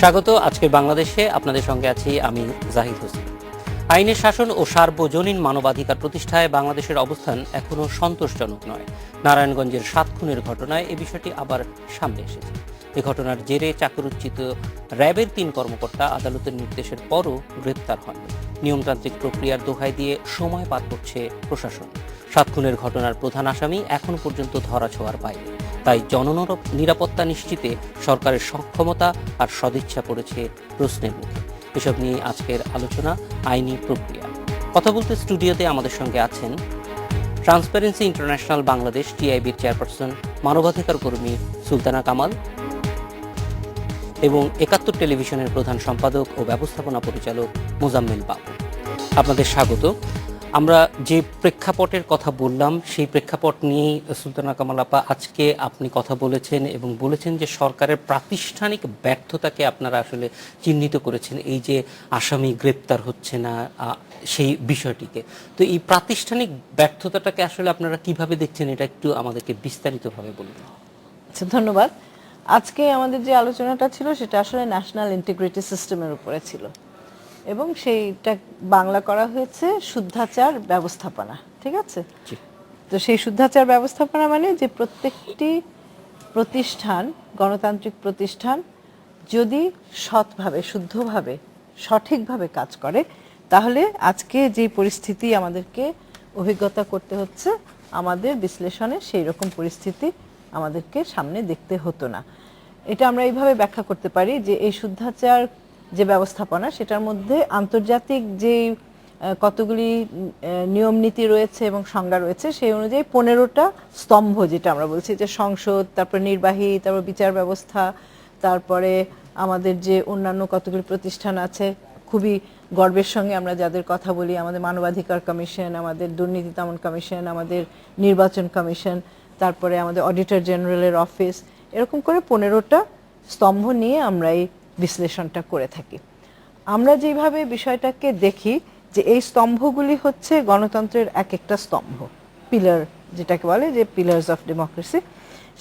স্বাগত। আজকে বাংলাদেশে আপনাদের সঙ্গে আছি আমি জাহিদ হোসেন। আইনের শাসন ও সার্বজনীন মানবাধিকার প্রতিষ্ঠায় বাংলাদেশের অবস্থান এখনো সন্তোষজনক নয়। নারায়ণগঞ্জের ৭ খুনের ঘটনায় এ বিষয়টি আবার সামনে এসেছে। এ ঘটনার জেরে চাকরিচ্যুত র্যাবের ৩ কর্মকর্তা আদালতের নির্দেশের পরও গ্রেপ্তার হননি। নিয়মতান্ত্রিক প্রক্রিয়ার দোহাই দিয়ে সময় পার করছে প্রশাসন। ৭ খুনের ঘটনার প্রধান আসামি এখন পর্যন্ত ধরাছোঁয়ার বাইরে। তাই জননিরাপত্তা নিশ্চিতে সরকারের সক্ষমতা আর সদিচ্ছা পড়েছে প্রশ্নের মুখে। এসব নিয়ে আজকের আলোচনা আইনি প্রক্রিয়া। কথা বলতে স্টুডিওতে আমাদের সঙ্গে আছেন ট্রান্সপারেন্সি ইন্টারন্যাশনাল বাংলাদেশ টিআইবির চেয়ারপারসন মানবাধিকার কর্মী সুলতানা কামাল এবং ৭১ টেলিভিশনের প্রধান সম্পাদক ও ব্যবস্থাপনা পরিচালক মোজাম্মেল বাবু। আপনাদের স্বাগত। আমরা যে প্রেক্ষাপটের কথা বললাম সেই প্রেক্ষাপট নিয়েই সুলতানা কামাল আপা আজকে আপনি কথা বলেছেন এবং বলেছেন যে সরকারের প্রাতিষ্ঠানিক ব্যর্থতাকে আপনারা আসলে চিহ্নিত করেছেন, এই যে আসামি গ্রেপ্তার হচ্ছে না সেই বিষয়টিকে। তো এই প্রাতিষ্ঠানিক ব্যর্থতাটাকে আসলে আপনারা কিভাবে দেখছেন, এটা একটু আমাদেরকে বিস্তারিতভাবে বলুন। আচ্ছা, ধন্যবাদ। আজকে আমাদের যে আলোচনাটা ছিল সেটা আসলে ন্যাশনাল ইন্টিগ্রিটি সিস্টেমের উপরে ছিল এবং সেইটা বাংলা করা হয়েছে শুদ্ধাচার ব্যবস্থাপনা। ঠিক আছে? তো সেই শুদ্ধাচার ব্যবস্থাপনা মানে যে প্রত্যেকটি প্রতিষ্ঠান, গণতান্ত্রিক প্রতিষ্ঠান যদি সৎভাবে, শুদ্ধভাবে, সঠিকভাবে কাজ করে তাহলে আজকে যে পরিস্থিতি আমাদেরকে অভিজ্ঞতা করতে হচ্ছে, আমাদের বিশ্লেষণে সেই রকম পরিস্থিতি আমাদেরকে সামনে দেখতে হতো না। এটা আমরা এইভাবে ব্যাখ্যা করতে পারি যে এই শুদ্ধাচার যে ব্যবস্থাপনা সেটার মধ্যে আন্তর্জাতিক যে কতগুলি নিয়ম নীতি রয়েছে এবং সংজ্ঞা রয়েছে সেই অনুযায়ী 15টা স্তম্ভ, যেটা আমরা বলছি যে সংসদ, তারপর নির্বাহী, তারপর বিচার ব্যবস্থা, তারপরে আমাদের যে অন্যান্য কতগুলি প্রতিষ্ঠান আছে, খুবই গর্বের সঙ্গে আমরা যাদের কথা বলি, আমাদের মানবাধিকার কমিশন, আমাদের দুর্নীতি দমন কমিশন, আমাদের নির্বাচন কমিশন, তারপরে আমাদের অডিটর জেনারেলের অফিস, এরকম করে 15টা স্তম্ভ নিয়ে আমরা এই বিশ্লেষণটা করে থাকি। আমরা যেভাবে বিষয়টাকে দেখি যে এই স্তম্ভগুলি হচ্ছে গণতন্ত্রের এক একটা স্তম্ভ, পিলার, যেটাকে বলে যে পিলার্স অফ ডেমোক্রেসি।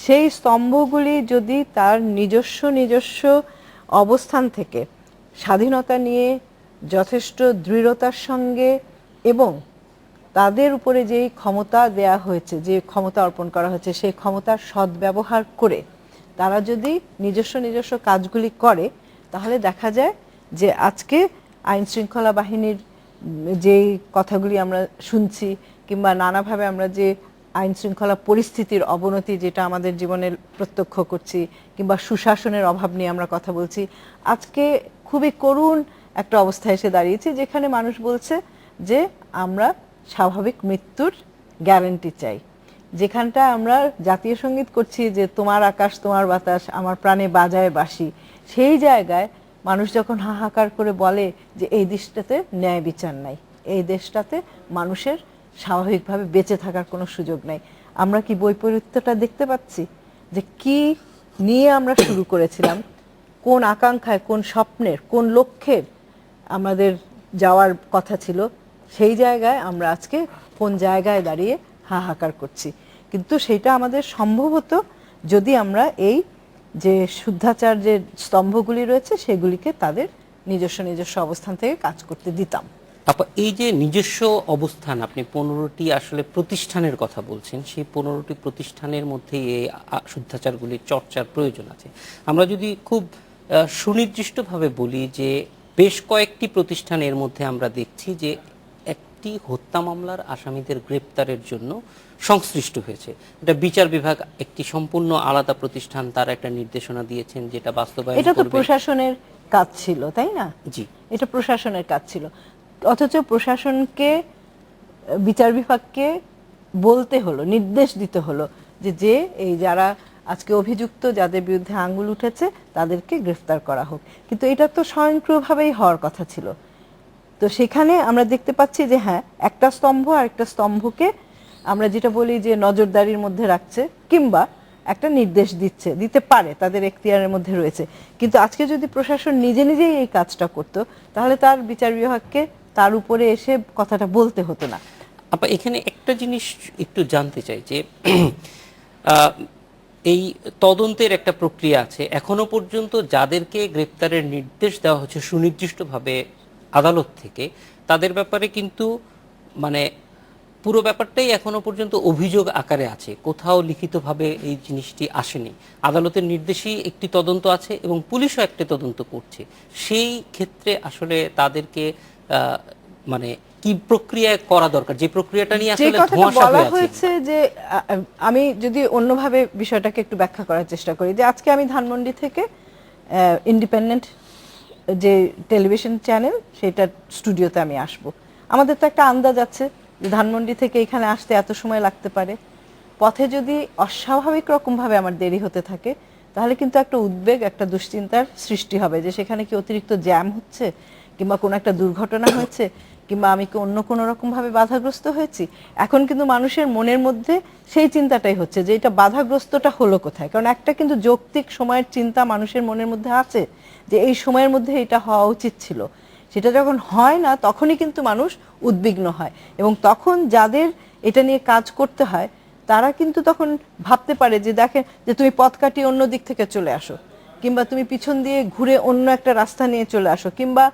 সেই স্তম্ভগুলি যদি তার নিজস্ব অবস্থান থেকে স্বাধীনতা নিয়ে যথেষ্ট দৃঢ়তার সঙ্গে এবং তাদের উপরে যেই ক্ষমতা দেয়া হয়েছে, যে ক্ষমতা অর্পণ করা হয়েছে, সেই ক্ষমতার সদ্ব্যবহার করে তারা যদি নিজস্ব কাজগুলি করে তাহলে দেখা যায় যে আজকে আইন শৃঙ্খলা বাহিনীর যেই কথাগুলি আমরা শুনছি কিংবা নানাভাবে আমরা যে আইন শৃঙ্খলা পরিস্থিতির অবনতি যেটা আমাদের জীবনে প্রত্যক্ষ করছি, কিংবা সুশাসনের অভাব নিয়ে আমরা কথা বলছি, আজকে খুবই করুণ একটা অবস্থায় এসে দাঁড়িয়েছে যেখানে মানুষ বলছে যে আমরা স্বাভাবিক মৃত্যুর গ্যারান্টি চাই। যেখানটা আমরা জাতীয় সঙ্গীত করছি যে তোমার আকাশ তোমার বাতাস আমার প্রাণে বাজায় বাঁশি, সেই জায়গায় মানুষ যখন হাহাকার করে বলে যে এই দেশটাতে ন্যায় বিচার নাই, এই দেশটাতে মানুষের স্বাভাবিকভাবে বেঁচে থাকার কোনো সুযোগ নাই, আমরা কি বৈপরীত্যটা দেখতে পাচ্ছি যে কি নিয়ে আমরা শুরু করেছিলাম, কোন আকাঙ্ক্ষায়, কোন স্বপ্নের, কোন লক্ষ্যের আমাদের যাওয়ার কথা ছিল, সেই জায়গায় আমরা আজকে কোন জায়গায় দাঁড়িয়ে হাহাকার করছি। কিন্তু সেটা আমাদের সম্ভব হতো যদি আমরা এই যে শুদ্ধাচার যে স্তম্ভগুলি রয়েছে সেগুলিকে তাদের নিজস্ব অবস্থান থেকে কাজ করতে দিতাম। এই যে নিজস্ব অবস্থান, আপনি 15টি আসলে প্রতিষ্ঠানের কথা বলছেন, সেই 15টি প্রতিষ্ঠানের মধ্যে এই শুদ্ধাচারগুলির চর্চার প্রয়োজন আছে। আমরা যদি খুব সুনির্দিষ্টভাবে বলি যে বেশ কয়েকটি প্রতিষ্ঠানের মধ্যে আমরা দেখছি যে একটি হত্যা মামলার আসামিদের গ্রেপ্তারের জন্য সংশ্লিষ্ট হয়েছে। এটা বিচার বিভাগ একটি সম্পূর্ণ আলাদা প্রতিষ্ঠান, তারা একটা নির্দেশনা দিয়েছেন যেটা বাস্তবায়ন করবে। এটা তো প্রশাসনের কাজ ছিল, তাই না? জি, এটা প্রশাসনের কাজ ছিল, অথচ প্রশাসনকে, বিচার বিভাগকে বলতে হলো, নির্দেশ দিতে হলো যে এই যারা আজকে অভিযুক্ত, যাদের বিরুদ্ধে আঙ্গুল উঠেছে তাদেরকে গ্রেফতার করা হোক। কিন্তু এটা তো স্বয়ংক্রিয়ভাবেই হওয়ার কথা ছিল। তো সেখানে আমরা দেখতে পাচ্ছি যে হ্যাঁ, একটা স্তম্ভ আর একটা স্তম্ভকে আমরা যেটা বলি যে নজরদারির মধ্যে রাখছে কিংবা একটা নির্দেশ দিতে পারে, তাদের এখতিয়ারের মধ্যে রয়েছে। কিন্তু আজকে যদি প্রশাসন নিজেই এই কাজটা করত তাহলে তার বিচার বিভাগকে তার উপরে এসে কথাটা বলতে হতো না। এখানে একটা জিনিস একটু জানতে চাই যে এই তদন্তের একটা প্রক্রিয়া আছে, এখনো পর্যন্ত যাদেরকে গ্রেপ্তারের নির্দেশ দেওয়া হচ্ছে সুনির্দিষ্টভাবে আদালত থেকে, তাদের ব্যাপারে কিন্তু মানে পুরো ব্যাপারটাই এখনো পর্যন্ত অভিযোগ আকারে আছে, কোথাও লিখিতভাবে এই জিনিসটি আসেনি। আদালতের নির্দেশেই একটি তদন্ত আছে এবং পুলিশও একটি তদন্ত করছে। সেই ক্ষেত্রে আসলে তাদেরকে মানে কি প্রক্রিয়ায় করা দরকার, যে প্রক্রিয়াটা নিয়ে যে আসলে কথাটা ধোঁয়াশা বলা হয়ে আছে। হয়েছে যে আমি যদি অন্যভাবে বিষয়টাকে একটু ব্যাখ্যা করার চেষ্টা করি, যে আজকে আমি ধানমন্ডি থেকে ইন্ডিপেন্ডেন্ট যে টেলিভিশন চ্যানেল সেটার স্টুডিওতে আমি আসব, আমাদের তো একটা আন্দাজ আছে যে ধানমন্ডি থেকে এখানে আসতে এত সময় লাগতে পারে। পথে যদি অস্বাভাবিক রকমভাবে আমার দেরি হতে থাকে, তাহলে কিন্তু একটা উদ্বেগ, একটা দুশ্চিন্তার সৃষ্টি হবে যে সেখানে কি অতিরিক্ত জ্যাম হচ্ছে, কিংবা কোনো একটা দুর্ঘটনা হয়েছে, কিংবা আমি কি অন্য কোনো রকমভাবে বাধাগ্রস্ত হয়েছি। এখন কিন্তু মানুষের মনের মধ্যে সেই চিন্তাটাই হচ্ছে যে এটা বাধাগ্রস্তটা হলো কোথায়। কারণ একটা কিন্তু যৌক্তিক সময়ের চিন্তা মানুষের মনের মধ্যে আছে যে এই সময়ের মধ্যে এটা হওয়া উচিত ছিল। সেটা যখন হয় না, তখনই কিন্তু মানুষ উদ্বিগ্ন হয়, এবং তখন যাদের এটা নিয়ে কাজ করতে হয় তারা কিন্তু তখন ভাবতে পারে যে দেখে যে তুমি পথ কাটিয়ে অন্য দিক থেকে চলে আসো, কিংবা তুমি পিছন দিয়ে ঘুরে অন্য একটা রাস্তা নিয়ে চলে আসো, কিংবা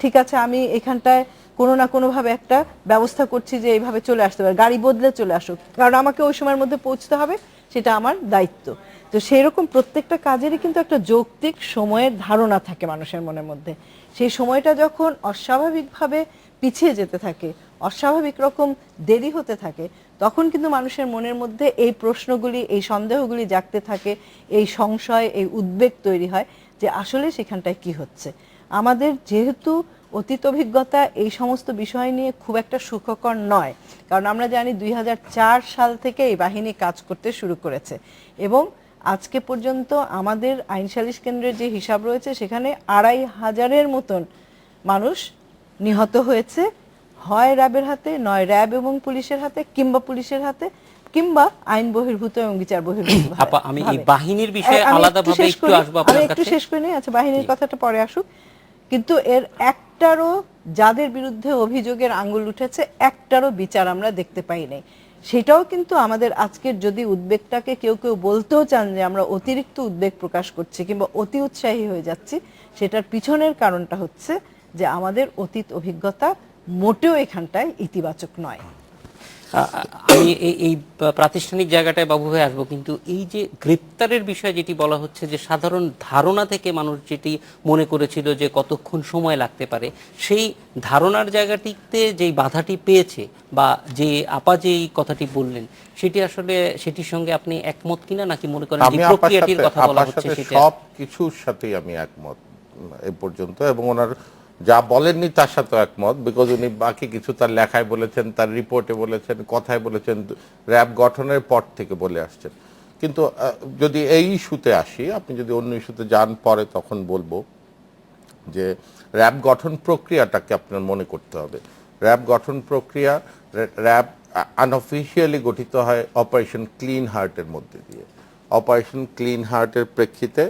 ঠিক আছে আমি এখানটায় কোনো না কোনোভাবে একটা ব্যবস্থা করছি যে এইভাবে চলে আসতে পারে, গাড়ি বদলে চলে আসো, কারণ আমাকে ওই সময়ের মধ্যে পৌঁছতে হবে, সেটা আমার দায়িত্ব। তো সেই রকম প্রত্যেকটা কাজেরই কিন্তু একটা যৌক্তিক সময়ের ধারণা থাকে মানুষের মনের মধ্যে। সেই সময়টা যখন অস্বাভাবিকভাবে পিছিয়ে যেতে থাকে, অস্বাভাবিক রকম দেরি হতে থাকে, তখন কিন্তু মানুষের মনের মধ্যে এই প্রশ্নগুলি, এই সন্দেহগুলি জাগতে থাকে, এই সংশয়, এই উদ্বেগ তৈরি হয় যে আসলে সেখানটায় কি হচ্ছে। আমাদের যেহেতু অতীত অভিজ্ঞতা এই সমস্ত বিষয় নিয়ে খুব একটা সুখকর নয়, কারণ আমরা জানি 2004 সাল থেকে এই বাহিনী কাজ করতে শুরু করেছে, এবং আজকে পর্যন্ত আমাদের আইন সালিশ কেন্দ্রের যে হিসাব রয়েছে সেখানে 2500-এর মতন মানুষ নিহত হয়েছে, হয় র্যাবের হাতে, নয় র্যাব এবং পুলিশের হাতে, কিংবা পুলিশের হাতে, কিংবা আইন বহির্ভূত এবং বিচার বহির্ভূত আপা, আমি এই বাহিনীর বিষয়ে আলাদাভাবে একটু আসবো আমি আপনার একটু কাছে। শেষ করে নিই, আচ্ছা বাহিনীর কথাটা পরে আসুক। কিন্তু এর একটারও, যাদের বিরুদ্ধে অভিযোগের আঙ্গুল উঠেছে, একটারও বিচার আমরা দেখতে পাই নাই। সেটাও কিন্তু আমাদের আজকের, যদি উদ্বেগটাকে কেউ কেউ বলতেও চান যে আমরা অতিরিক্ত উদ্বেগ প্রকাশ করছি কিংবা অতি উৎসাহী হয়ে যাচ্ছি, সেটার পিছনের কারণটা হচ্ছে যে আমাদের অতীত অভিজ্ঞতা মোটেও এখানটায় ইতিবাচক নয়। আমি এই প্রাতিষ্ঠানিক জায়গাটায় বাবু ভাই আসবো, কিন্তু এই যে গ্রেপ্তারের বিষয় যেটি বলা হচ্ছে, যে সাধারণ ধারণা থেকে মানুষ যেটি মনে করেছিল যে কতক্ষণ সময় লাগতে পারে, সেই ধারণার জায়গাটিতে যেই বাধাটি পেয়েছে, বা যে আপা যে এই কথাটি বললেন, সেটি আসলে সেটির সঙ্গে আপনি একমত কিনা, নাকি মনে করেন যে প্রক্রিয়াটির কথা বলা হচ্ছে সেটা? সব কিছুর সাথেই আমি একমত এ পর্যন্ত, এবং ওনার যা বলেননি তার সাথে একমত, বিকজ উনি বাকি কিছু তার লেখায় বলেছেন, তার রিপোর্টে বলেছেন, কথায় বলেছেন, র্যাব গঠনের পর থেকে বলে আসছেন। কিন্তু যদি এই ইস্যুতে আসি, আপনি যদি অন্য ইস্যুতে যান পরে তখন বলবো যে র্যাব গঠন প্রক্রিয়াটাকে আপনার মনে করতে হবে। র্যাব গঠন প্রক্রিয়া, র্যাব আনঅফিসিয়ালি গঠিত হয় অপারেশন ক্লিন হার্টের মধ্যে দিয়ে। অপারেশন ক্লিন হার্টের প্রেক্ষিতে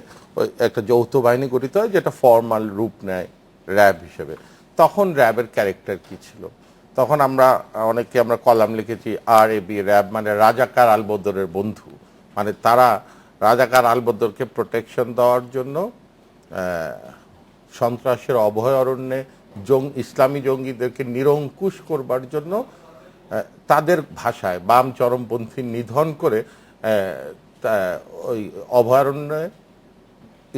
একটা যৌথ বাহিনী গঠিত হয়, যেটা ফর্মাল রূপ নেয় র্যাব হিসেবে। তখন র্যাবের ক্যারেক্টার কি ছিল? তখন অনেকে আমরা কলাম লিখেছি RAB, র্যাব মানে রাজাকার আলবদরের বন্ধু, মানে তারা রাজাকার আলবদরকে প্রোটেকশন দেওয়ার জন্য সন্ত্রাসের অভয় অরণ্যে ইসলামী জঙ্গিদেরকে নিরঙ্কুশ করবার জন্য তাদের ভাষায় বাম চরমপন্থী নিধন করে ওই অভয়ারণ্যে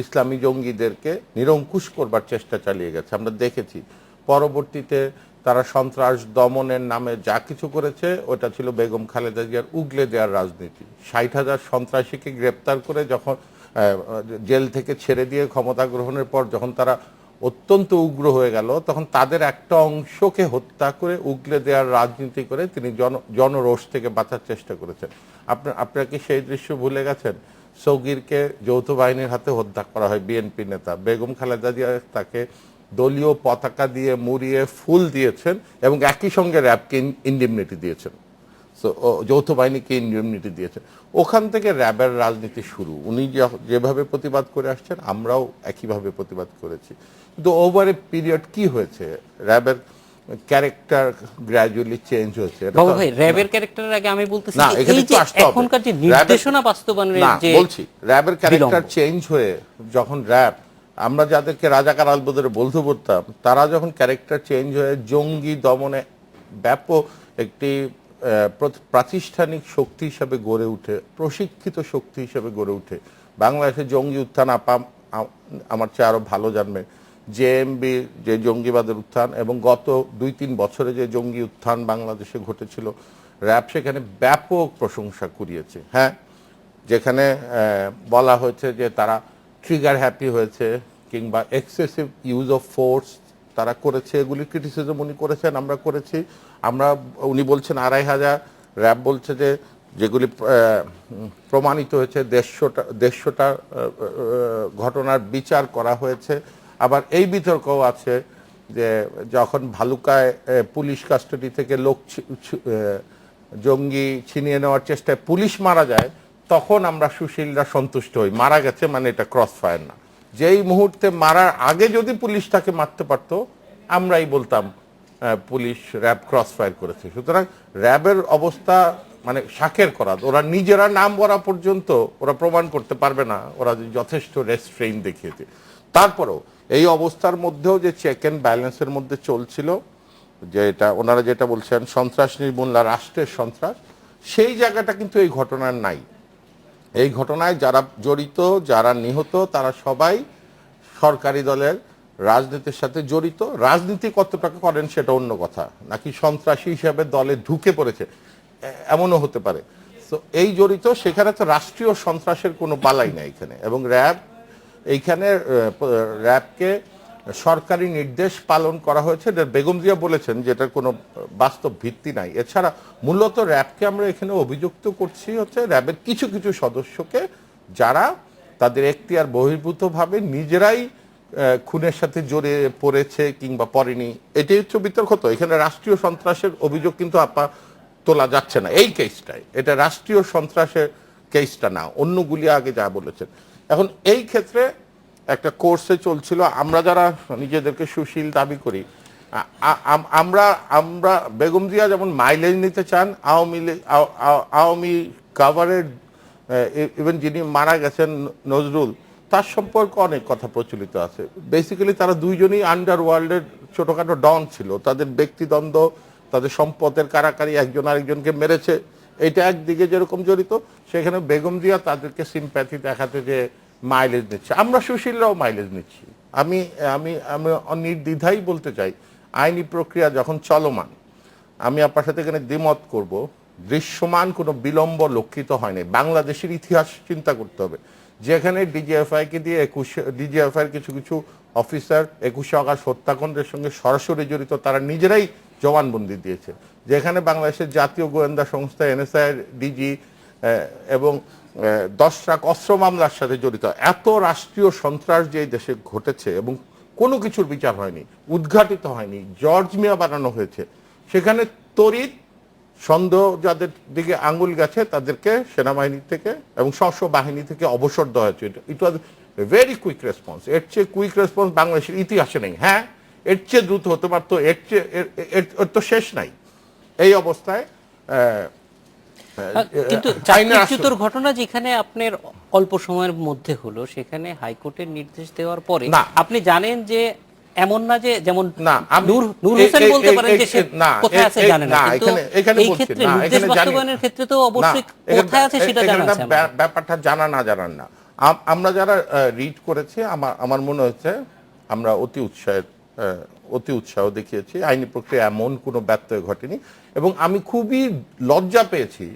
ইসলামী জঙ্গিদেরকে নিরঙ্কুশ করবার চেষ্টা চালিয়ে গেছে। আমরা দেখেছি পরবর্তীতে তারা সন্ত্রাস দমনের নামে যা কিছু করেছে, ওটা ছিল বেগম খালেদা জিয়ার উগলে দেওয়ার রাজনীতি। 60,000 সন্ত্রাসীকে গ্রেপ্তার করে যখন জেল থেকে ছেড়ে দিয়ে ক্ষমতা গ্রহণের পর যখন তারা অত্যন্ত উগ্র হয়ে গেল, তখন তাদের একটা অংশকে হত্যা করে উগলে দেওয়ার রাজনীতি করে তিনি জনরোষ থেকে বাঁচার চেষ্টা করেছেন। আপনারা কি সেই দৃশ্য ভুলে গেছেন? সৌগিরকে যৌথ বাহিনীর হাতে হত্যা করা হয়, বিএনপি নেতা বেগম খালেদা জিয়া তাকে দলীয় পতাকা দিয়ে মুড়িয়ে ফুল দিয়েছেন, এবং একই সঙ্গে র্যাবকে ইন্ডেমনিটি দিয়েছেন, যৌথ বাহিনীকে ইন্ডেমনিটি দিয়েছেন। ওখান থেকে র্যাবের রাজনীতি শুরু। উনি যেভাবে প্রতিবাদ করে আসছেন, আমরাও একইভাবে প্রতিবাদ করেছি। কিন্তু ওভার এ পিরিয়ড কি হয়েছে? র্যাবের ক্যারেক্টার গ্র্যাজুয়ালি চেঞ্জ হচ্ছে। এটা বাবু তো- ভাই, র্যাবের ক্যারেক্টারের আগে আমি বলতেছি না, যে এখানে এই একটু যে আসতে হবে। এখনকার যে র্যাবের- নির্দেশনা বাস্তবায়নের না, যে বলছি র্যাবের ক্যারেক্টার বিলম্ব। চেঞ্জ হয়ে যখন র্যাব, আমরা যাদেরকে রাজাকার আলবদরে বলতে বলতাম, তারা যখন ক্যারেক্টার চেঞ্জ হয়ে জঙ্গি দমনে ব্যাপক একটি প্রাতিষ্ঠানিক শক্তি হিসাবে গড়ে উঠে, প্রশিক্ষিত শক্তি হিসাবে গড়ে উঠে, বাংলাদেশে জঙ্গি উত্থান আমার চেয়ে আরো ভালো জানবে, জেএমবি যে জঙ্গিবাদের উত্থান এবং গত 2-3 বছরে যে জঙ্গি উত্থান বাংলাদেশে ঘটেছিল, র্যাব সেখানে ব্যাপক প্রশংসা কুড়িয়েছে। হ্যাঁ, যেখানে বলা হয়েছে যে তারা ট্রিগার হ্যাপি হয়েছে কিংবা এক্সেসিভ ইউজ অফ ফোর্স তারা করেছে, এগুলি ক্রিটিসিজম উনি করেছেন, আমরা করেছি। উনি বলছেন 2,500, র্যাব বলছে যে যেগুলি প্রমাণিত হয়েছে 150টা ঘটনার বিচার করা হয়েছে। আবার এই বিতর্কও আছে যে যখন ভালুকায় পুলিশ কাস্টাডি থেকে জঙ্গি ছিনিয়ে নেওয়ার চেষ্টায় পুলিশ মারা যায়, তখন আমরা সুশীলরা সন্তুষ্ট হই, মারা গেছে মানে এটা ক্রস ফায়ার না। যেই মুহূর্তে মারার আগে যদি পুলিশ তাকে মারতে পারতো, আমরাই বলতাম পুলিশ র্যাব ক্রস ফায়ার করেছে। সুতরাং র্যাবের অবস্থা মানে শাকের করা, ওরা নিজেরা নাম বলা পর্যন্ত ওরা প্রমাণ করতে পারবে না, ওরা যথেষ্ট রেস্ট্রেইন দেখিয়েছে। তারপরেও এই অবস্থার মধ্যেও যে চেক অ্যান্ড ব্যালেন্সের মধ্যে চলছিল, যে এটা ওনারা যেটা বলছেন সন্ত্রাস নির্মূল রাষ্ট্রের সন্ত্রাস, সেই জায়গাটা কিন্তু এই ঘটনার নাই। এই ঘটনায় যারা জড়িত, যারা নিহত, তারা সবাই সরকারি দলের রাজনীতির সাথে জড়িত। রাজনীতি কত টাকা করেন সেটা অন্য কথা, নাকি সন্ত্রাসী হিসাবে দলে ঢুকে পড়েছে এমনও হতে পারে। তো এই জড়িত, সেখানে তো রাষ্ট্রীয় সন্ত্রাসের কোনো বালাই নাই এখানে। এবং এইখানে র্যাবকে সরকারি নির্দেশ পালন করা হয়েছে, বেগম জিয়া বলেছেন যেটার কোনো বাস্তব ভিত্তি নাই। এছাড়া মূলত র্যাবকে আমরা এখানে অভিযুক্ত করছি হচ্ছে র্যাবের কিছু কিছু সদস্যকে, যারা তাদের এখতিয়ার বহির্ভূতভাবে নিজেরাই খুনের সাথে জড়িয়ে পড়েছে কিংবা পড়েনি। এটাই হচ্ছে বিতর্ক। তো এখানে রাষ্ট্রীয় সন্ত্রাসের অভিযোগ কিন্তু তোলা যাচ্ছে না এই কেসটায়। এটা রাষ্ট্রীয় সন্ত্রাসের কেসটা না, অন্যগুলি আগে যা বলেছেন। এখন এই ক্ষেত্রে একটা কোর্সে চলছিল, আমরা যারা নিজেদেরকে সুশীল দাবি করি, আমরা আমরা বেগম জিয়া যেমন মাইলেজ নিতে চান, আওয়ামী কাভারের ইভেন যিনি মারা গেছেন নজরুল, তার সম্পর্কে অনেক কথা প্রচলিত আছে। বেসিক্যালি তারা দুইজনই আন্ডারওয়ার্ল্ডের ছোটখাটো ডন ছিল, তাদের ব্যক্তিদ্বন্দ্ব, তাদের সম্পদের কারাকারি, একজন আরেকজনকে মেরেছে, এটা একদিকে যেরকম জড়িত, সেখানে বেগম জিয়া তাদেরকে সিম্প্যাথি দেখাতে যে মাইলেজ নিচ্ছে, আমরা সুশীলরাও মাইলেজ নিচ্ছি। আমি আমি আমি নির্দ্বিধাই বলতে চাই, আইনি প্রক্রিয়া যখন চলমান, আমি আপনার সাথে এখানে দ্বিমত করব, দৃশ্যমান কোনো বিলম্ব লক্ষিত হয়নি। বাংলাদেশের ইতিহাস চিন্তা করতে হবে, যেখানে ডিজিএফআইকে দিয়ে ডিজিএফআইয়ের কিছু কিছু অফিসার 21শে আগস্ট হত্যাকাণ্ডের সঙ্গে সরাসরি জড়িত, তারা নিজেরাই জবানবন্দি দিয়েছে। যেখানে বাংলাদেশের জাতীয় গোয়েন্দা সংস্থা এনএসআই ডিজি এবং 10 লাখ অস্ত্র মামলার সাথে জড়িত, এত রাষ্ট্রীয় সন্ত্রাস যে দেশে ঘটেছে এবং কোনো কিছুর বিচার হয়নি, উদ্ঘাটিত হয়নি, জর্জ মিয়া বানানো হয়েছে, সেখানে তড়িৎ সন্দেহ যাদের দিকে আঙুল গেছে তাদেরকে সেনাবাহিনী থেকে এবং সশস্ত্র বাহিনী থেকে অবসর দেওয়া হয়েছে। ইট ওয়াজ ভেরি কুইক রেসপন্স। এর চেয়ে কুইক রেসপন্স বাংলাদেশের ইতিহাসে নেই। হ্যাঁ, এর চেয়ে দ্রুত হতে পারতো, এর তো শেষ নাই। এই অবস্থায় কিন্তু চাকরিচ্যুতর ঘটনা যেখানে আপনার অল্প সময়ের মধ্যে হলো, সেখানে হাইকোর্টের নির্দেশ দেওয়ার পরে আপনি জানেন যে এমন না যে যেমন নূর হোসেন বলতে পারেন যে সে কোথায় আছে জানেন না, কিন্তু এই ক্ষেত্রে নির্দেশ বাস্তবায়নের ক্ষেত্রে তো অবশ্যই কোথায় আছে সেটা জানা আছে। ব্যাপারটা জানা না জানার না, আমরা যারা রিড করেছি আমার মনে হচ্ছে আমরা অতি উৎসাহ দেখিয়েছি। আইনি প্রক্রিয়া এমন কোনো ব্যত্যয় ঘটেনি এবং আমি খুবই লজ্জা পেয়েছি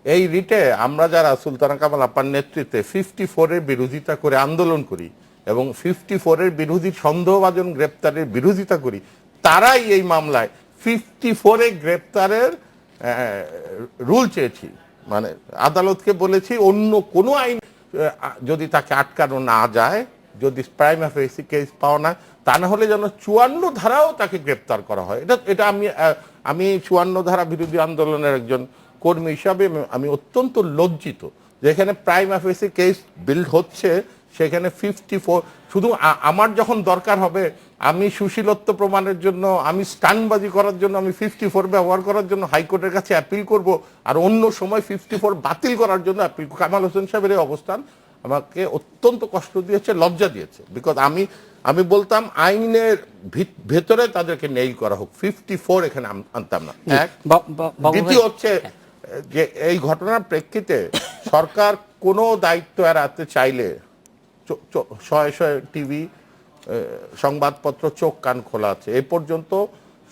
এই রিটে আমরা যারা সুলতানা কামাল আপার নেতৃত্বে 54-এর বিরোধিতা করে আন্দোলন করি এবং 54-এর বিরোধী সন্দেহভাজন গ্রেপ্তারের বিরোধিতা করি, তারাই এই মামলায় 54-এ গ্রেপ্তারের রুল চেয়েছি। মানে আদালতকে বলেছি অন্য কোনো আইন যদি তাকে আটকানো না যায়, যদি প্রাইমা ফেসি কেস পাওয়া না, তা না হলে যেন 54 ধারাও তাকে গ্রেপ্তার করা হয়। এটা আমি 54 ধারা বিরোধী আন্দোলনের একজন কর্মী হিসাবে আমি অত্যন্ত লজ্জিত, যেখানে প্রাইমা ফেসি কেস বিল্ড হচ্ছে সেখানে 54 শুধু আমার যখন দরকার হবে আমি সুশীলত্ব প্রমাণের জন্য, আমি স্টানবাজি করার জন্য, আমি 54 ব্যবহার করার জন্য হাইকোর্টের কাছে অ্যাপিল করব, আর অন্য সময় 54 বাতিল করার জন্য অ্যাপিল। কামাল হোসেন সাহেবের এই অবস্থান আমাকে অত্যন্ত কষ্ট দিয়েছে, লজ্জা দিয়েছে। বিকজ আমি বলতাম আইনের ভেতরে তাদেরকে নেইল করা হোক, 54 এখানে আনতাম না। এক। দ্বিতীয় হচ্ছে যে এই ঘটনার প্রেক্ষিতে সরকার কোনো দায়িত্ব এড়াতে চাইলে শয়ে শয়ে টিভি, সংবাদপত্র, চোখ কান খোলা আছে। এ পর্যন্ত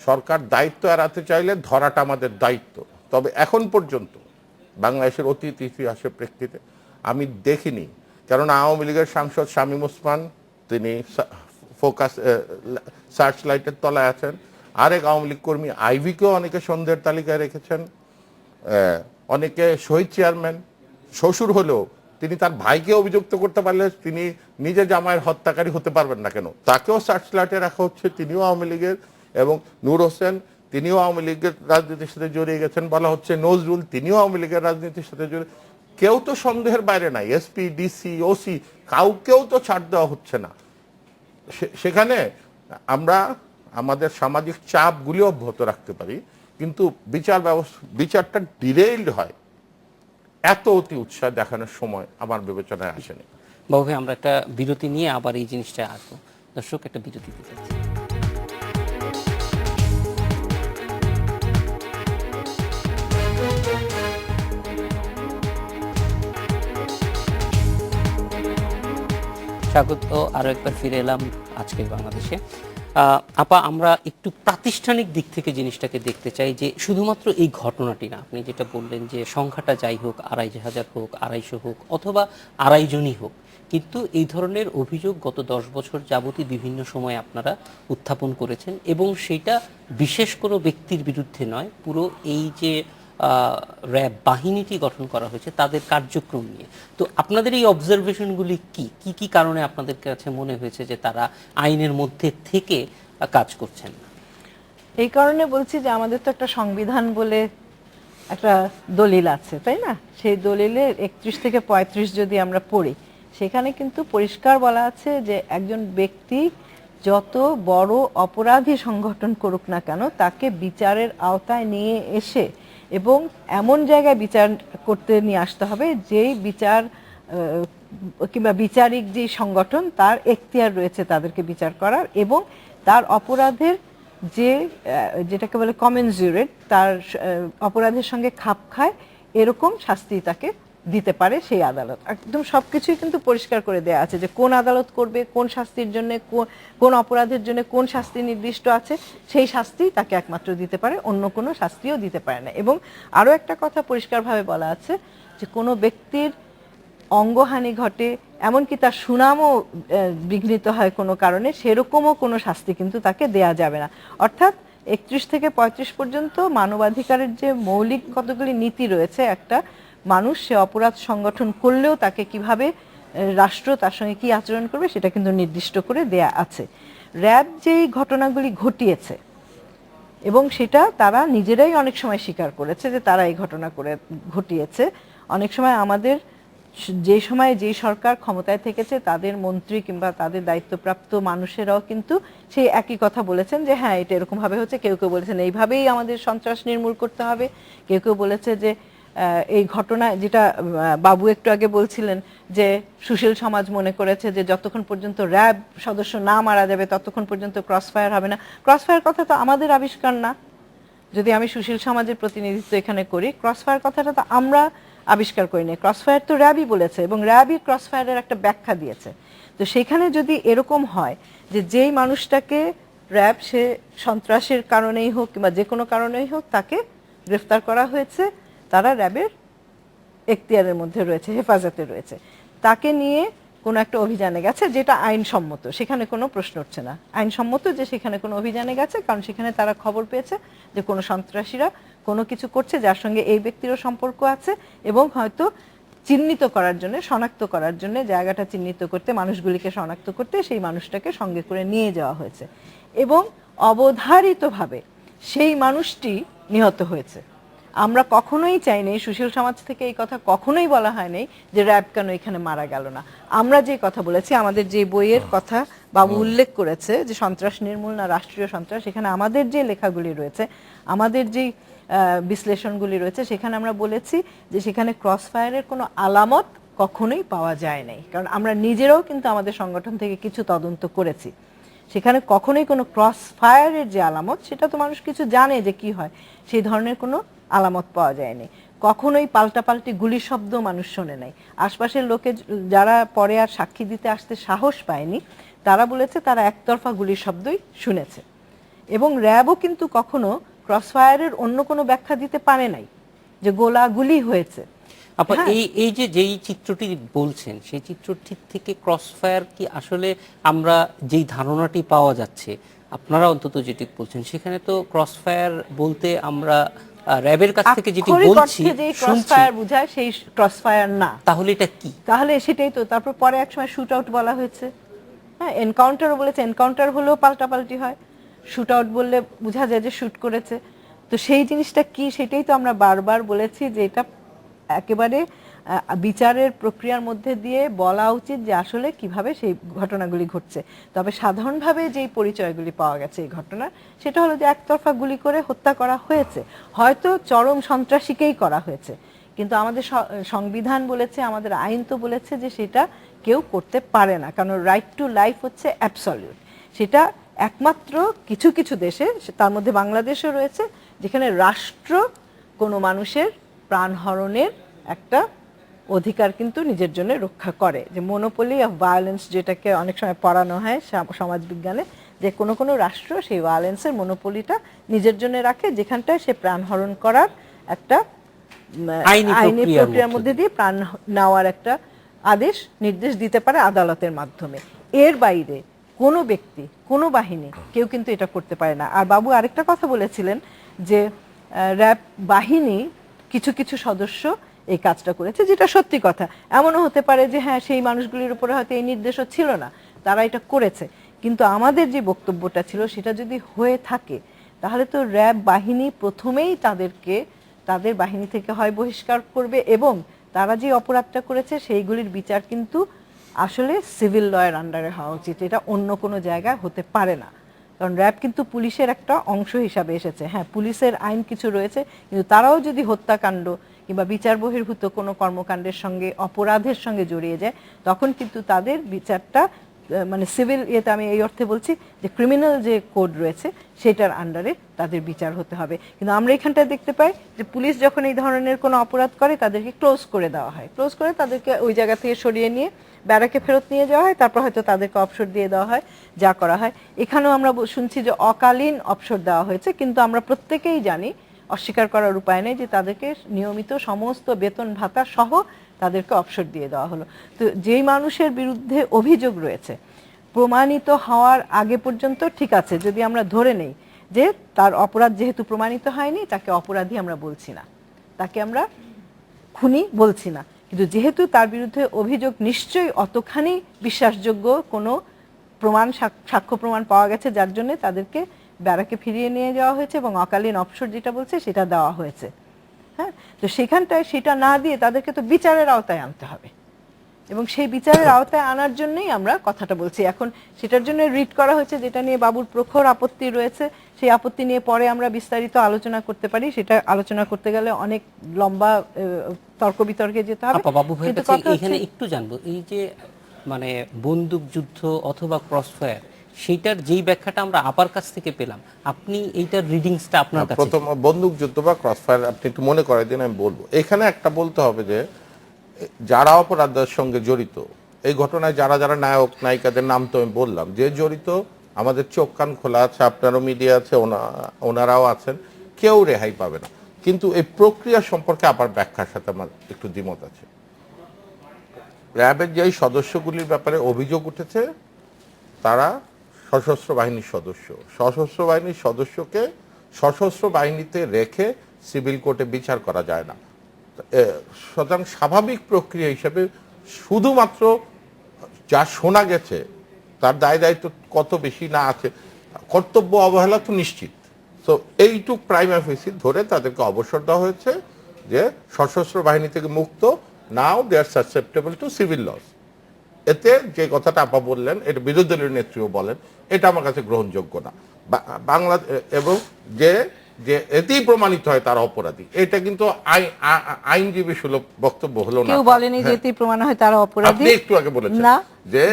সরকার দায়িত্ব এড়াতে চাইলে ধরাটা আমাদের দায়িত্ব। তবে এখন পর্যন্ত বাংলাদেশের অতীত ইতিহাসের প্রেক্ষিতে আমি দেখিনি, কারণ আওয়ামী লীগের সাংসদ শামীম ওসমান তিনি ফোকাস সার্চ লাইটের তলায় আছেন, আরেক আওয়ামী লীগ কর্মী আইভিকেও অনেকে সন্দেহের তালিকায় রেখেছেন, অনেকে শহীদ চেয়ারম্যান শ্বশুর হলেও তিনি তার ভাইকে অভিযুক্ত করতে পারলে তিনি নিজে জামাইয়ের হত্যাকারী হতে পারবেন না কেন, তাকেও সার্চ লাইটে রাখা হচ্ছে। তিনিও আওয়ামী লীগের। এবং নূর হোসেন তিনিও আওয়ামী লীগের রাজনীতির সাথে জড়িয়ে গেছেন বলা হচ্ছে। নজরুল তিনিও আওয়ামী লীগের রাজনীতির সাথে জড়িয়ে। কেউ তো সন্দেহের বাইরে নাই। এসপি, ডিসি, ওসি কাউকেও তো ছাড় দেওয়া হচ্ছে না। সেখানে আমরা আমাদের সামাজিক চাপগুলি অব্যাহত রাখতে পারি, কিন্তু বিচারটা ডিরেইলড হয়, এত অতি উৎসাহ দেখানোর সময় আমার বিবেচনায় আসেনি। বাবু ভাই, আমরা একটা বিরতি নিয়ে আবার এই জিনিসটা আসবো। দর্শক, একটা বিরতি দিতে চাচ্ছি। স্বাগত, আরো একবার ফিরে এলাম আজকের বাংলাদেশে। আপা, আমরা একটু প্রাতিষ্ঠানিক দিক থেকে জিনিসটাকে দেখতে চাই, যে শুধুমাত্র এই ঘটনাটি না, আপনি যেটা বললেন যে সংখ্যাটা যাই হোক, 2,500 হোক, 250 হোক, অথবা 2.5 জনই হোক, কিন্তু এই ধরনের অভিযোগ গত 10 বছর যাবতই বিভিন্ন সময় আপনারা উত্থাপন করেছেন, এবং সেটা বিশেষ কোনো ব্যক্তির বিরুদ্ধে নয়, পুরো এই যে র্যাব বাহিনীটি গঠন করা হয়েছে তাদের কার্যক্রম নিয়ে। তো আপনাদের এই অবজারভেশনগুলি কি কি কারণে আপনাদের কাছে মনে হয়েছে যে তারা আইনের মধ্যে থেকে কাজ করছেন না? এই কারণে বলছি যে আমাদের তো একটা সংবিধান বলে একটা দলিল আছে, তাই না? সেই দলিলের 31 থেকে 35 যদি আমরা পড়ি, সেখানে কিন্তু পরিষ্কার বলা আছে যে একজন ব্যক্তি যত বড় অপরাধী সংগঠন করুক না কেন, তাকে বিচারের আওতায় নিয়ে এসে এবং এমন জায়গায় বিচার করতে নিয়ে আসতে হবে যেই বিচার কিংবা বিচারিক যে সংগঠন তার এখতিয়ার রয়েছে তাদেরকে বিচার করার, এবং তার অপরাধের যেটাকে বলে কমেনজুরেট, তার অপরাধের সঙ্গে খাপ খায় এরকম শাস্তি তাকে দিতে পারে সেই আদালত। একদম সবকিছুই কিন্তু পরিষ্কার করে দেয়া আছে যে কোন আদালত করবে, কোন শাস্তির জন্য, কোন অপরাধের জন্য কোন শাস্তি নির্দিষ্ট আছে, সেই শাস্তি তাকে একমাত্র দিতে পারে, অন্য কোনো শাস্তিও দিতে পারে না। এবং আরো একটা কথা পরিষ্কারভাবে বলা আছে যে কোনো ব্যক্তির অঙ্গহানি ঘটে, এমনকি তার সুনামও বিঘ্নিত হয় কোনো কারণে, সেরকমও কোনো শাস্তি কিন্তু তাকে দেয়া যাবে না। অর্থাৎ 31 থেকে 35 পর্যন্ত মানবাধিকারের যে মৌলিক কতগুলি নীতি রয়েছে, একটা মানুষ সে অপরাধ সংগঠন করলেও তাকে কিভাবে রাষ্ট্র তার সঙ্গে কি আচরণ করবে সেটা কিন্তু নির্দিষ্ট করে দেয়া আছে। র্যাব যেই ঘটনাগুলি ঘটিয়েছে, এবং সেটা তারা নিজেরাই অনেক সময় স্বীকার করেছে যে তারা এই ঘটনা ঘটিয়েছে। অনেক সময় আমাদের যে সময় যে সরকার ক্ষমতায় থেকেছে তাদের মন্ত্রী কিংবা তাদের দায়িত্বপ্রাপ্ত মানুষেরাও কিন্তু সেই একই কথা বলেছেন যে হ্যাঁ এটা এরকম ভাবে হচ্ছে। কেউ কেউ বলেছেন এইভাবেই আমাদের সন্ত্রাস নির্মূল করতে হবে, কেউ কেউ বলেছে যে এই ঘটনা, যেটা বাবু একটু আগে বলছিলেন যে সুশীল সমাজ মনে করেছে যে যতক্ষণ পর্যন্ত র্যাব সদস্য না মারা যাবে ততক্ষণ পর্যন্ত ক্রসফায়ার হবে না। ক্রসফায়ার কথা তো আমাদের আবিষ্কার না, যদি আমি সুশীল সমাজের প্রতিনিধিত্ব এখানে করি, ক্রসফায়ার কথাটা তো আমরা আবিষ্কার করিনি, ক্রসফায়ার তো র্যাবই বলেছে, এবং র্যাবই ক্রসফায়ারের একটা ব্যাখ্যা দিয়েছে। তো সেখানে যদি এরকম হয় যে যেই মানুষটাকে র্যাব সে সন্ত্রাসের কারণেই হোক কিংবা যে কোনো কারণেই হোক তাকে গ্রেফতার করা হয়েছে, তারা র্যাবের এখতিয়ারের মধ্যে রয়েছে, হেফাজতে রয়েছে, তাকে নিয়ে কোনো একটা অভিযানে গেছে যেটা আইনসম্মত, সেখানে কোনো প্রশ্ন উঠছে না, আইনসম্মত যে সেখানে কোনো অভিযানে গেছে, কারণ সেখানে তারা খবর পেয়েছে যে কোনো সন্ত্রাসীরা কোনো কিছু করছে যার সঙ্গে এই ব্যক্তিরও সম্পর্ক আছে, এবং হয়তো চিহ্নিত করার জন্য, শনাক্ত করার জন্য, জায়গাটা চিহ্নিত করতে, মানুষগুলিকে শনাক্ত করতে সেই মানুষটাকে সঙ্গে করে নিয়ে যাওয়া হয়েছে, এবং অবধারিতভাবে সেই মানুষটি নিহত হয়েছে। আমরা কখনোই চাইনি, সুশীল সমাজ থেকে এই কথা কখনোই বলা হয়নি যে র্যাব কেন এখানে মারা গেল না। আমরা যে কথা বলেছি, আমাদের যে বইয়ের কথা বাবু উল্লেখ করেছে যে সন্ত্রাস নির্মূল না রাষ্ট্রীয় সন্ত্রাস, সেখানে আমাদের যে লেখাগুলি রয়েছে, আমাদের যে বিশ্লেষণগুলি রয়েছে, সেখানে আমরা বলেছি যে সেখানে ক্রস ফায়ারের কোনো আলামত কখনোই পাওয়া যায় নাই। কারণ আমরা নিজেরাও কিন্তু আমাদের সংগঠন থেকে কিছু তদন্ত করেছি, সেখানে কখনোই কোনো ক্রস ফায়ারের যে আলামত, সেটা তো মানুষ কিছু জানে যে কি হয়, সেই ধরনের কোনো আলামত পাওয়া যায়নি। কখনোই পাল্টাপাল্টি গুলি শব্দ মানুষ শোনে নাই। আশপাশের লোকে যারা পরে আর সাক্ষী দিতে আসতে সাহস পায়নি, তারা বলেছে তারা একতরফা গুলির শব্দই শুনেছে। এবং র্যাবও কিন্তু কখনো ক্রস ফায়ারের অন্য কোনো ব্যাখ্যা দিতে পারে নাই যে গোলাগুলি হয়েছে। আপা এই যে যেই চিত্রটি বলছেন, সেই চিত্রটি থেকে ক্রসফায়ার কি আসলে আমরা যেই ধারণাটি পাওয়া যাচ্ছে, আপনারা অন্তত যেটি বলছেন, সেখানে তো ক্রসফায়ার বলতে আমরা র্যাবের কাছ থেকে যেটি বলছি যে ক্রসফায়ার বোঝায় সেই ক্রসফায়ার না। তাহলে এটা কি? তাহলে সেটাই তো। তারপর পরে একসময় শুট আউট বলা হয়েছে, হ্যাঁ, এনকাউন্টারও বলেছে। এনকাউন্টার হলেও পাল্টাপাল্টি হয়, শুট আউট বললে বোঝা যায় যে শুট করেছে। তো সেই জিনিসটা কি, সেটাই তো আমরা বারবার বলেছি যে এটা একেবারে বিচারের প্রক্রিয়ার মধ্যে দিয়ে বলা উচিত যে আসলে কিভাবে সেই ঘটনাগুলি ঘটছে। তবে সাধারণভাবে যেই পরিচয়গুলি পাওয়া গেছে এই ঘটনার, সেটা হলো যে একতরফা গুলি করে হত্যা করা হয়েছে, হয়তো চরম সন্ত্রাসীকেই করা হয়েছে, কিন্তু আমাদের সংবিধান বলেছে, আমাদের আইন তো বলেছে যে সেটা কেউ করতে পারে না, কারণ রাইট টু লাইফ হচ্ছে অ্যাবসলিউট। সেটা একমাত্র কিছু কিছু দেশে, তার মধ্যে বাংলাদেশও রয়েছে, যেখানে রাষ্ট্র কোনো মানুষের প্রাণহরণের একটা অধিকার কিন্তু নিজের জন্য রক্ষা করে। যে মনোপলি অফ ভায়োলেন্স, যেটাকে অনেক সময় পড়ানো হয় সমাজবিজ্ঞানে, যে কোনো কোনো রাষ্ট্র সেই ভায়োলেন্সের মনোপলিটা নিজের জন্য রাখে, যেখানটায় সে প্রাণহরণ করার একটা আইনি প্রক্রিয়ার মধ্যে দিয়ে প্রাণ নেওয়ার একটা আদেশ নির্দেশ দিতে পারে আদালতের মাধ্যমে। এর বাইরে কোনো ব্যক্তি, কোনো বাহিনী, কেউ কিন্তু এটা করতে পারে না। আর বাবু আরেকটা কথা বলেছিলেন যে র্যাব বাহিনী কিছু কিছু সদস্য এই কাজটা করেছে, যেটা সত্যি কথা। এমনও হতে পারে যে হ্যাঁ, সেই মানুষগুলির উপরে হয়তো এই নির্দেশও ছিল না, তারা এটা করেছে। কিন্তু আমাদের যে বক্তব্যটা ছিল, সেটা যদি হয়ে থাকে, তাহলে তো র্যাব বাহিনী প্রথমেই তাদেরকে তাদের বাহিনী থেকে হয় বহিষ্কার করবে, এবং তারা যে অপরাধটা করেছে সেইগুলির বিচার কিন্তু আসলে সিভিল লয়ের আন্ডারে হওয়া উচিত। এটা অন্য কোনো জায়গায় হতে পারে না, কারণ র্যাব কিন্তু পুলিশের একটা অংশ হিসাবে এসেছে। হ্যাঁ, পুলিশের আইন কিছু রয়েছে, কিন্তু তারাও যদি হত্যাকাণ্ড কিংবা বিচার বহির্ভূত কোনো কর্মকাণ্ডের সঙ্গে, অপরাধের সঙ্গে জড়িয়ে যায়, তখন কিন্তু তাদের বিচারটা মানে সিভিল ইয়েতে, আমি এই অর্থে বলছি যে ক্রিমিনাল যে কোড রয়েছে সেটার আন্ডারে তাদের বিচার হতে হবে। কিন্তু আমরা এখানটায় দেখতে পাই যে পুলিশ যখন এই ধরনের কোনো অপরাধ করে, তাদেরকে ক্লোজ করে দেওয়া হয়, ক্লোজ করে তাদেরকে ওই জায়গা থেকে সরিয়ে নিয়ে ব্যারাকে ফেরত নিয়ে যাওয়া হয়, তারপর হয়তো তাদেরকে অবসর দিয়ে দেওয়া হয়, যা করা হয়। এখানেও আমরা শুনছি যে অকালীন অবসর দেওয়া হয়েছে, কিন্তু আমরা প্রত্যেকেই জানি, অস্বীকার করার উপায় নেই, যে তাদেরকে নিয়মিত সমস্ত বেতন ভাতা সহ তাদেরকে অবসর দিয়ে দেওয়া হলো। তো যেই মানুষের বিরুদ্ধে অভিযোগ রয়েছে, প্রমাণিত হওয়ার আগে পর্যন্ত ঠিক আছে, যদি আমরা ধরে নেই যে তার অপরাধ যেহেতু প্রমাণিত হয়নি, তাকে অপরাধী আমরা বলছি না, তাকে আমরা খুনি বলছি না, কিন্তু যেহেতু তার বিরুদ্ধে অভিযোগ নিশ্চয়ই অতখানি বিশ্বাসযোগ্য কোনো প্রমাণ, সাক্ষ্য প্রমাণ পাওয়া গেছে, যার জন্য তাদেরকে ব্যারাকে ফিরিয়ে নিয়ে যাওয়া হয়েছে এবং অকালীন অবসর যেটা বলছে সেটা দেওয়া হয়েছে। হ্যাঁ, তো সেখানটায় সেটা না দিয়ে তাদেরকে তো বিচারের আওতায় আনতে হবে, এবং সেই বিচারের আওতায় আনার জন্যই আমরা কথাটা বলছি। এখন সেটার জন্য রিট করা হয়েছে, যেটা নিয়ে বাবুর প্রখর আপত্তি রয়েছে। সেই আপত্তি নিয়ে পরে আমরা বিস্তারিত আলোচনা করতে পারি, সেটা আলোচনা করতে গেলে অনেক লম্বা তর্ক বিতর্কে যেতে হবে। বাবু ভাইয়ের কাছে এখানে একটু জানবো, এই যে মানে বন্দুক যুদ্ধ অথবা ক্রসফায়ার, সেইটার যেই ব্যাখ্যাটা আমরা আপার কাছ থেকে পেলাম, আপনি এইটার রিডিংসটা আপনার কাছে? প্রথম বন্দুক যুদ্ধ বা ক্রসফায়ার আপনি একটু মনে করাই দিন, আমি বলবো। এখানে একটা বলতে হবে যে যারা অপরাধের সঙ্গে জড়িত, এই ঘটনায় যারা যারা নায়ক নায়িকাদের নাম তো আমি বললাম, যে জড়িত, আমাদের চোখ কান খোলা আছে, আপনারও মিডিয়া আছে, ওনারাও আছেন, কেউ রেহাই পাবে না। কিন্তু এই প্রক্রিয়া সম্পর্কে আবার ব্যাখ্যার সাথে আমার একটু দ্বিমত আছে। র্যাবের যেই সদস্যগুলির ব্যাপারে অভিযোগ উঠেছে, তারা সশস্ত্র বাহিনীর সদস্য। সশস্ত্র বাহিনীর সদস্যকে সশস্ত্র বাহিনীতে রেখে সিভিল কোর্টে বিচার করা যায় না। সুতরাং স্বাভাবিক প্রক্রিয়া হিসেবে শুধুমাত্র যা শোনা গেছে তার দায় দায়িত্ব কত বেশি না আছে, কর্তব্য অবহেলা তো নিশ্চিত, তো এইটুক প্রাইমা ফেসি ধরে তাদেরকে অবসর দেওয়া হয়েছে যে সশস্ত্র বাহিনী থেকে মুক্ত, নাও দে আর সাসেপ্টেবল টু সিভিল লস। এতে যে কথাটা আপা বললেন, এটা বিরোধী দলের নেত্রীও বলেন, এটা আমার কাছে গ্রহণযোগ্য না। বাংলা এবং যে যে এতেই প্রমাণিত হয় তারা অপরাধী, এটা কিন্তু আইনজীবী সুলভ বক্তব্য হলো না। কেউ বলেনি যে এতেই প্রমাণ হয় তারা অপরাধী। আপনি একটু আগে বলেছেন না, যে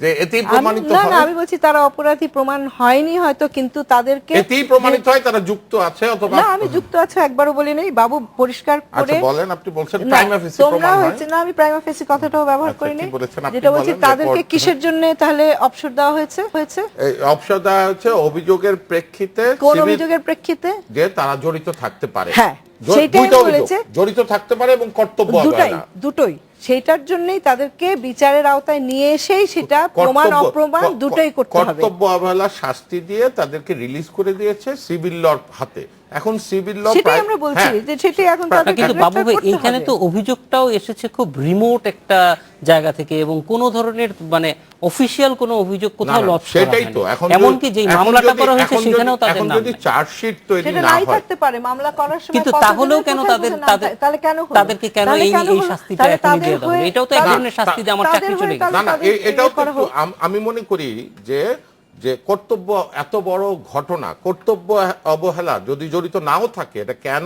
যে এতেই প্রমাণিত না হয়। না, আমি বলছি তারা অপরাধী প্রমাণ হয়নি হয়তো, কিন্তু তাদেরকে এতেই প্রমাণিত হয় তারা যুক্ত আছে অথবা না, আমি যুক্ত আছে একবারও বলি নাই। বাবু পরিষ্কার করে আচ্ছা বলেন, আপনি বলছেন না, প্রাইমা ফেসি তোমরা প্রমাণ হয়। হয়েছে না, আমি প্রাইমা ফেসি কথাটাও ব্যবহার আচ্ছা, করিনি। কি বলেছেন আপনি যেটা বলছি বলেন, তাদেরকে রেকর্ড। কিসের জন্য তাহলে অবসর দেওয়া হয়েছে? এই অবসর দেওয়া হচ্ছে অভিযোগের প্রেক্ষিতে, কোন সিভিল- অভিযোগের প্রেক্ষিতে? যে তারা জড়িত থাকতে পারে। হ্যাঁ, সেইটাই দুইটা অভিযোগ, বলেছে। জড়িত থাকতে পারে এবং কর্তব্য অবহেলা। দুটোই। সেইটার জন্যই তাদেরকে বিচারের আওতায় নিয়ে এসেই সেটা প্রমাণ অপ্রমাণ দুটোই করতে হবে। কর্তব্য অবহেলা শাস্তি দিয়ে তাদেরকে রিলিজ করে দিয়েছে সিভিল লর হাতে। এখন সিভিল ল সেটাই আমরা বলছি যে সেটাই এখন তাদেরকে কিন্তু বাবু গ্রেফতার ভাই করতে এইখানে হবে। তো অভিযোগটাও এসেছে খুব রিমোট একটা জায়গা থেকে এবং কোনো ধরনের মানে অফিশিয়াল কোনো অভিযোগ কোথাও না, না, লঞ্চ করা সেটাই হয়নি। তো। এখন এমনকি যে এখন মামলাটা যদি- করা হয়েছে এখন যদি- সেখানেও তাদের এখন নাম যদি নাই। চার্জশিট তৈরি সেটা না নাই হয়, থাকতে পারে মামলা করার সময়। কিন্তু কতজনের তাহলেও কেন কোথায় তাদের কোথায় নাম থাকে? তাহলে কেন হলো? তাদেরকে কেন তাহলে এই কেন এই হলো? শাস্তিটা তাহলে এখনই তাদের দিয়ে দেওয়া হলো? হয়ে- এটাও তো এক তাদের- ধরনের শাস্তি যে আমার তাদের চাকরি চলে হয়ে গেছে। না না, তাদের এটাও তো করা একটু হোক। আমি মনে করি যে যে কর্তব্য এত বড় ঘটনা, কর্তব্য অবহেলা যদি জড়িত নাও থাকে, এটা কেন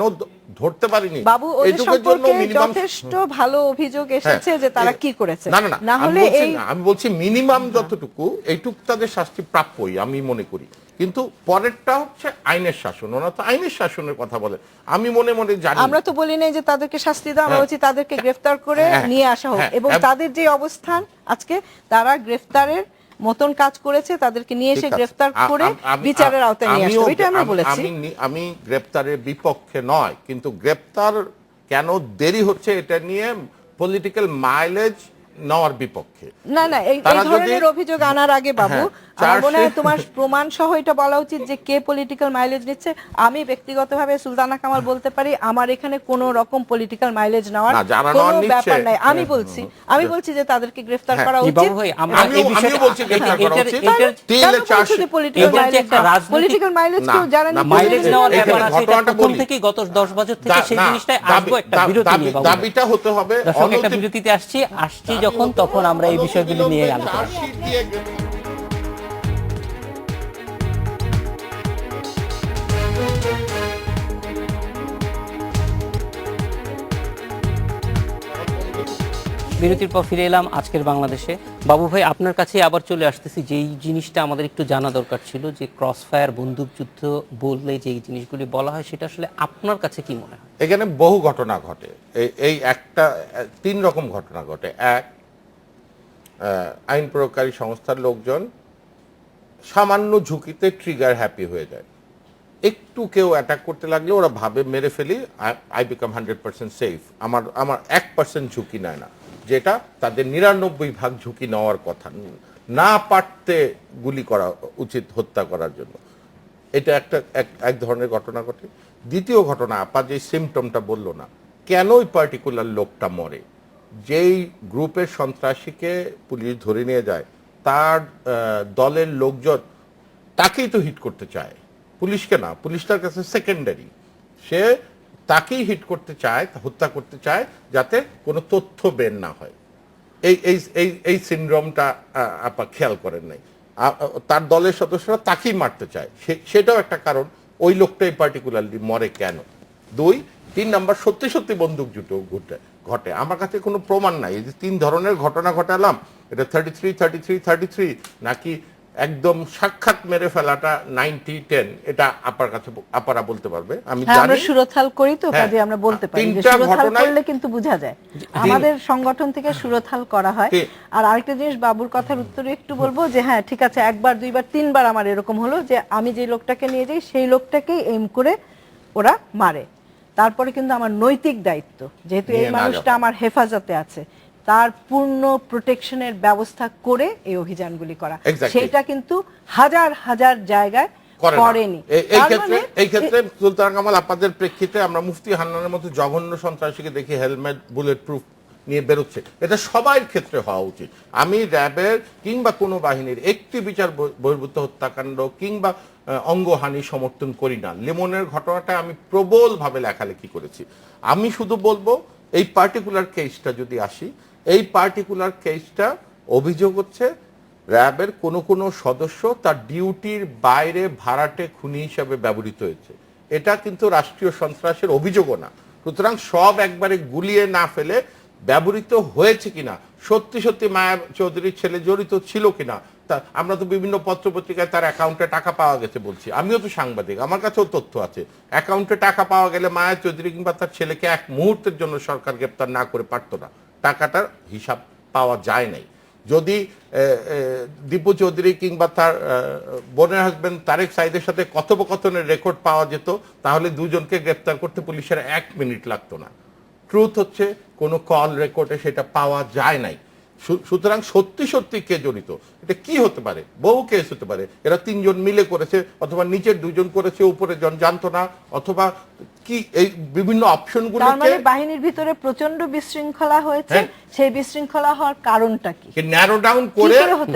ধরতে পারিনি? বাবু ওদের এইটুকুর জন্য সম্পর্কে মিনিমাম যথেষ্ট ভালো অভিযোগ এসেছে যে তারা কি করেছে। না না না, না আমি হলে বলছি এই না, আমি বলছি মিনিমাম যতটুকু এইটুকু তাদের শাস্তি প্রাপ্যই আমি মনে করি। কিন্তু পরেরটা হচ্ছে আইনের শাসন। ওরা তো আইনের শাসনের কথা বলে। আমি মনে মনে জানি, আমরা তো বলি নাই যে তাদেরকে শাস্তি দাও, আমরা হ্যাঁ। বলছি তাদেরকে গ্রেফতার করে হ্যাঁ, নিয়ে আসা হোক হ্যাঁ, এবং তাদের যে অবস্থান আজকে তারা গ্রেফতারের মতন কাজ করেছে, তাদেরকে নিয়ে এসে ঠিক আছে। গ্রেফতার করে বিচারের আওতায় নিয়ে আসতে হবে, এটা আমরা বলেছি। আমি গ্রেপ্তারের বিপক্ষে নয়, কিন্তু গ্রেপ্তার কেন দেরি হচ্ছে এটা নিয়ে পলিটিক্যাল মাইলেজ নেওয়ার বিপক্ষে। না না, এই তারা ধরনের যদি- অভিযোগ আনার আগে বাবু হ্যাঁ, আমার মনে হয় চার্জশিট- তোমার প্রমাণ সহ এটা বলা উচিত যে কে পলিটিক্যাল মাইলেজ নিচ্ছে। আমি ব্যক্তিগতভাবে সুলতানা কামাল বলতে পারি আমার এখানে কোনো রকম পলিটিক্যাল মাইলেজ নেওয়ার না, যারা কোনো নেওয়ার নিচ্ছে- ব্যাপার নাই। আমি বলছি যে তাদেরকে গ্রেফতার হ্যাঁ। করা জি, উচিত। বাবু ভাই, আমরা আমিও- এই বিষয়ে আমিও বলছি গ্রেফতার করা উচিত। কেন বলছো যে political এটা যে mileage? একটা রাজনৈতিক- Political mileage না, কেউ যারা না, নিতে মাইলেজ চাইছে- নেওয়ার এখানে ব্যাপার আছে, এটা ঘটনাটা প্রথম বলি। থেকেই গত 10 বছর থেকে সেই জিনিসটাই আসবো একটা বিরতি নিয়ে বাবু। দাবিটা হতে হবে দর্শক, একটা অনৈতিক- বিরতিতে আসছি যখন, তখন আমরা এই বিষয়গুলো নিয়ে আলোচনা করব। চার্জশিট দিয়ে বিরতির পর ফিরে এলাম আজকের বাংলাদেশে। বাবু ভাই, আপনার কাছে আবার চলে আসতেছি। যেই জিনিসটা আমাদের একটু জানা দরকার ছিল যে ক্রস ফায়ার বন্দুকযুদ্ধ বললে যেই জিনিসগুলি বলা হয় সেটা আসলে আপনার কাছে কি মনে হয়? এখানে বহু ঘটনা ঘটে। এই একটা 3 রকম ঘটনা ঘটে। এক, আইন প্রয়োগকারী সংস্থার লোকজন সামান্য ঝুঁকিতে ট্রিগার হ্যাপি হয়ে যায়। একটু কেউ অ্যাটাক করতে লাগলে ওরা ভাবে মেরে ফেলি, আই বিকাম 100% সেফ, আমার 1% ঝুঁকি নেয় না, যেটা তাদের 99% ঝুঁকি নেওয়ার কথা। না পারতে গুলি করা উচিত হত্যা করার জন্য। এটা এক ধরনের ঘটনা ঘটে। দ্বিতীয় ঘটনা, আপা যে সিমটমটা বললো না, কেন ওই পার্টিকুলার লোকটা মরে? যেই গ্রুপের সন্ত্রাসীকে পুলিশ ধরে নিয়ে যায় তার দলের লোকজন তাকেই তো হিট করতে চায়, পুলিশকে না। পুলিশ তার কাছে সেকেন্ডারি, সে তাকেই হিট করতে চায়, হত্যা করতে চায়, যাতে কোনো তথ্য বের না হয়। এই সিনড্রোমটা আপা খেয়াল করেন নাই। তার দলের সদস্যরা তাকেই মারতে চায়, সেটাও একটা কারণ। ওই লোকটাই পার্টিকুলারলি মরে কেন? 2, 3 নাম্বার, সত্যি সত্যি বন্দুক ঘটে। আমার কাছে কোনো প্রমাণ নাই। এই যে 3 ধরনের ঘটনা ঘটালাম, এটা 33 নাকি একদম সাক্ষাৎ মেরে ফেলাটা 90-10, এটা আপারা বলতে পারবে। আমি হ্যাঁ, আমরা জানি সুরথাল করি তো, হ্যাঁ, কাজে আমরা বলতে পারি যে 3টা সুরথাল ঘটনায়- করলে কিন্তু বোঝা যায়। আমাদের সংগঠন থেকে সুরথাল করা হয়। ঠিক। আর আরেকটা জিনিস বাবুর কথার উত্তরে একটু বলবো যে হ্যাঁ ঠিক আছে, 1 বার 2 বার 3 বার আমার এরকম হলো যে আমি যে লোকটাকে নিয়ে যাই সেই লোকটাকেই এম করে ওরা মারে। তারপরে কিন্তু আমার নৈতিক দায়িত্ব, যেহেতু এই নিয়ে না মানুষটা যাওয়া। আমার হেফাজতে আছে, তার পূর্ণ প্রোটেকশনের ব্যবস্থা করে এই অভিযানগুলি করা। Exactly. সেটা কিন্তু হাজার হাজার জায়গায় করেনি। এই ক্ষেত্রে সুলতান কামাল, আপনাদের প্রেক্ষিতে আমরা মুফতি হান্নানের মতো জঘন্য সন্ত্রাসীকে দেখি হেলমেট, বুলেট প্রুফ নিয়ে বেরোচ্ছে, এটা সবার ক্ষেত্রে হওয়া উচিত। আমি র্যাবের কিংবা কোনো বাহিনীর একটি বিচার বহির্ভূত হত্যাকাণ্ড কিংবা অঙ্গহানি সমর্থন করি না। লিমনের ঘটনাটা আমি প্রবলভাবে লেখালেখি করেছি। আমি শুধু বলবো এই পার্টিকুলার কেসটা যদি আসি, এই পার্টিকুলার কেসটা অভিযোগ হচ্ছে র্যাবের কোনো সদস্য তার ডিউটির বাইরে ভাড়াটে খুনি হিসাবে ব্যবহৃত হয়েছে। এটা কিন্তু রাষ্ট্রীয় সন্ত্রাসের অভিযোগও না। সুতরাং সব একবারে গুলিয়ে না ফেলে ব্যবহৃত হয়েছে কিনা, সত্যি সত্যি মায়া চৌধুরীর ছেলে জড়িত ছিল কিনা, তা আমরা তো বিভিন্ন পত্রপত্রিকায় তার অ্যাকাউন্টে টাকা পাওয়া গেছে বলছি, আমিও তো সাংবাদিক, আমার কাছেও তথ্য আছে। অ্যাকাউন্টে টাকা পাওয়া গেলে মায়া চৌধুরী কিংবা তার ছেলেকে এক মুহূর্তের জন্য সরকার গ্রেপ্তার না করে পারতো না, টাকাটার হিসাব পাওয়া যায় নাই। যদি দীপু চৌধুরী কিংবা তার বোনের হাজবেন্ড তারেক সাইদের সাথে কথোপকথনের রেকর্ড পাওয়া যেত, তাহলে দুজনকে গ্রেপ্তার করতে পুলিশের 1 মিনিট লাগতো না। ট্রুথ হচ্ছে কোনো কল রেকর্ডে সেটা পাওয়া যায় নাই। সুতরাং সত্যি সত্যি কে জড়িত, এটা কি হতে পারে, বহু কেস হতে পারে। এরা 3 জন মিলে করেছে, অথবা নিচের 2 জন করেছে, উপরে জন জানতো না, অথবা কি, এই বিভিন্ন অপশনগুলো। তার মানে বাহিনীর ভিতরে প্রচন্ড বিশৃঙ্খলা হয়েছে, সেই বিশৃঙ্খলা হওয়ার কারণটা কি ন্যারো ডাউন করে